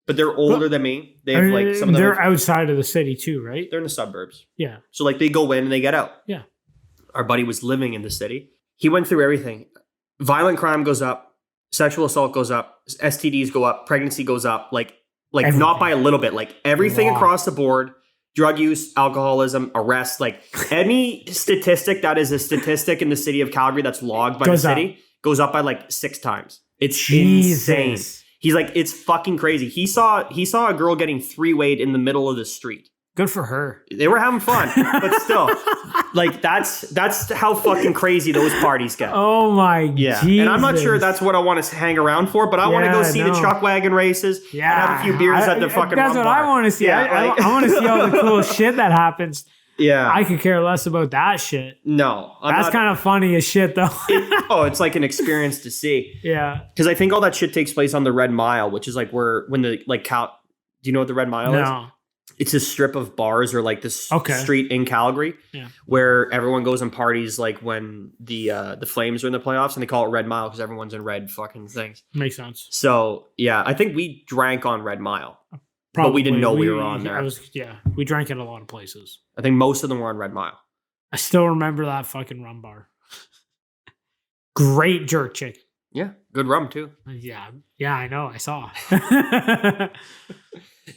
But they're older than me. They have like some of them. They're outside of the city too, right? They're in the suburbs. Yeah. So like they go in and they get out. Yeah. Our buddy was living in the city. He went through everything. Violent crime goes up, sexual assault goes up, STDs go up, pregnancy goes up, like everything. Not by a little bit, like everything across the board, drug use, alcoholism, arrests, like any statistic that is a statistic in the city of Calgary that's logged by the city goes up by like 6 times. It's insane. He's like, it's fucking crazy. He saw a girl getting 3-wayed in the middle of the street. Good for her. They were having fun, but still, like that's how fucking crazy those parties get. Oh my god! Yeah, Jesus. And I'm not sure that's what I want to hang around for, but I want to go see the truck wagon races. Yeah, and have a few beers at the fucking. That's what I want to see. Yeah, I want to see all the cool shit that happens. Yeah, I could care less about that shit. No, that's kind of funny as shit, though. It's like an experience to see. Yeah, because I think all that shit takes place on the Red Mile, which is like do you know what the Red Mile is? It's a strip of bars or like this street in Calgary where everyone goes and parties like when the Flames are in the playoffs, and they call it Red Mile because everyone's in red fucking things. Makes sense. So yeah, I think we drank on Red Mile. Probably. But we didn't know we were on there. We drank at a lot of places. I think most of them were on Red Mile. I still remember that fucking rum bar. Great jerk chicken. Yeah, good rum too. Yeah, I know. I saw.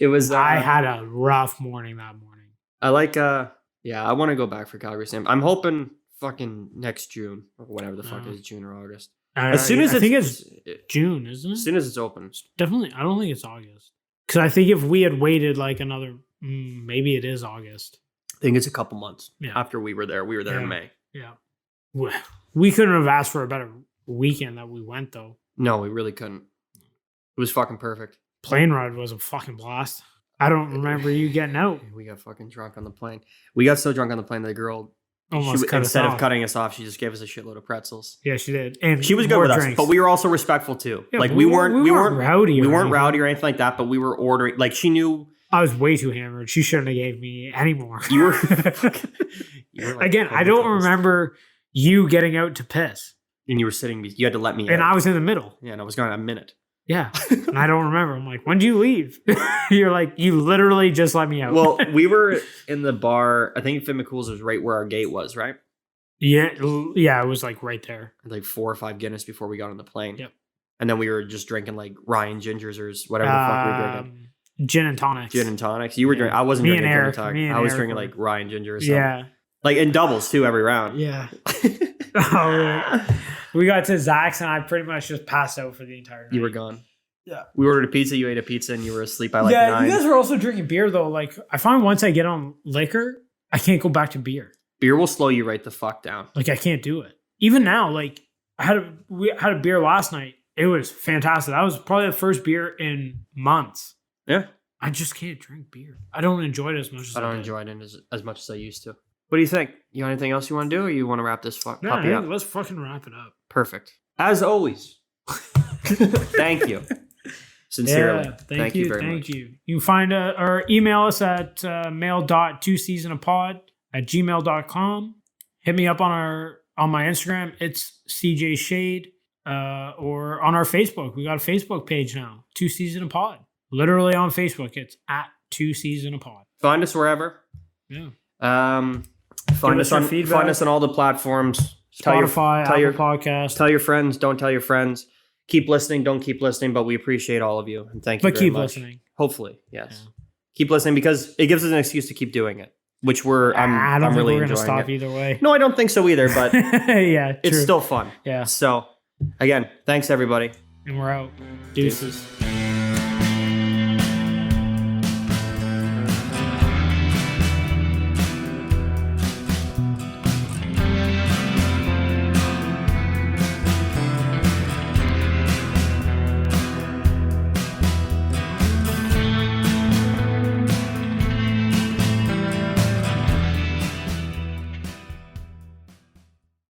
It was. I had a rough morning that morning. I like. I want to go back for Calgary Stamp. I'm hoping fucking next June or whatever the fuck is June or August. As soon as I think it's June, isn't it? As soon as it's open. Definitely. I don't think it's August. Because I think if we had waited like another, maybe it is August. I think it's a couple months after we were there. We were there in May. Yeah. We couldn't have asked for a better weekend that we went, though. No, we really couldn't. It was fucking perfect. Plane ride was a fucking blast. I don't remember you getting out. We got fucking drunk on the plane. We got so drunk on the plane that the girl, instead of cutting us off, she just gave us a shitload of pretzels. Yeah, she did. And she was good with us, but we were also respectful too. Yeah, like we weren't rowdy. We weren't rowdy or anything like that, but we were ordering. Like she knew. I was way too hammered. She shouldn't have gave me any more. You were like, again, I don't remember you getting out to piss. And you were sitting, you had to let me and out. I was in the middle. Yeah, and I was gone a minute. Yeah. And I don't remember. I'm like, when did you leave? You're like, you literally just let me out. Well, we were in the bar. I think Finn McCool's was right where our gate was, right? Yeah. Yeah, it was like right there. Like 4 or 5 Guinness before we got on the plane. Yep. And then we were just drinking like Ryan Gingers or whatever the fuck we were drinking. Gin and tonics. Gin and tonics. You were drinking. I wasn't drinking gin and tonic. I was drinking like Ryan Ginger or something. Yeah. Like in doubles too every round. Yeah. Oh, we got to Zach's and I pretty much just passed out for the entire night. You were gone. Yeah. We ordered a pizza. You ate a pizza and you were asleep by like 9. Yeah, you guys were also drinking beer though. Like I find once I get on liquor, I can't go back to beer. Beer will slow you right the fuck down. Like I can't do it. Even now, like we had a beer last night. It was fantastic. That was probably the first beer in months. Yeah. I just can't drink beer. I don't enjoy it as much as I don't enjoy it as much as I used to. What do you think? You got anything else you want to do, or you want to wrap this puppy up? Let's fucking wrap it up. Perfect. As always. Thank you. Sincerely. Yeah, thank you very much. You can find or email us at mail.twoseasonapod@gmail.com. Hit me up on my Instagram. It's CJ Shade. Or on our Facebook. We got a Facebook page now. 2 Season a Pod. Literally on Facebook. It's at 2 Season a Pod. Find us wherever. Yeah. Find us on all the platforms. Spotify, Apple Podcasts. Tell your friends. Don't tell your friends. Keep listening. Don't keep listening. But we appreciate all of you and thank you. But very much. Listening. Hopefully, yes. Yeah. Keep listening because it gives us an excuse to keep doing it. Which I'm really enjoying. I don't think we're going to stop either way. No, I don't think so either. But yeah, it's still fun. Yeah. So again, thanks everybody. And we're out. Deuces.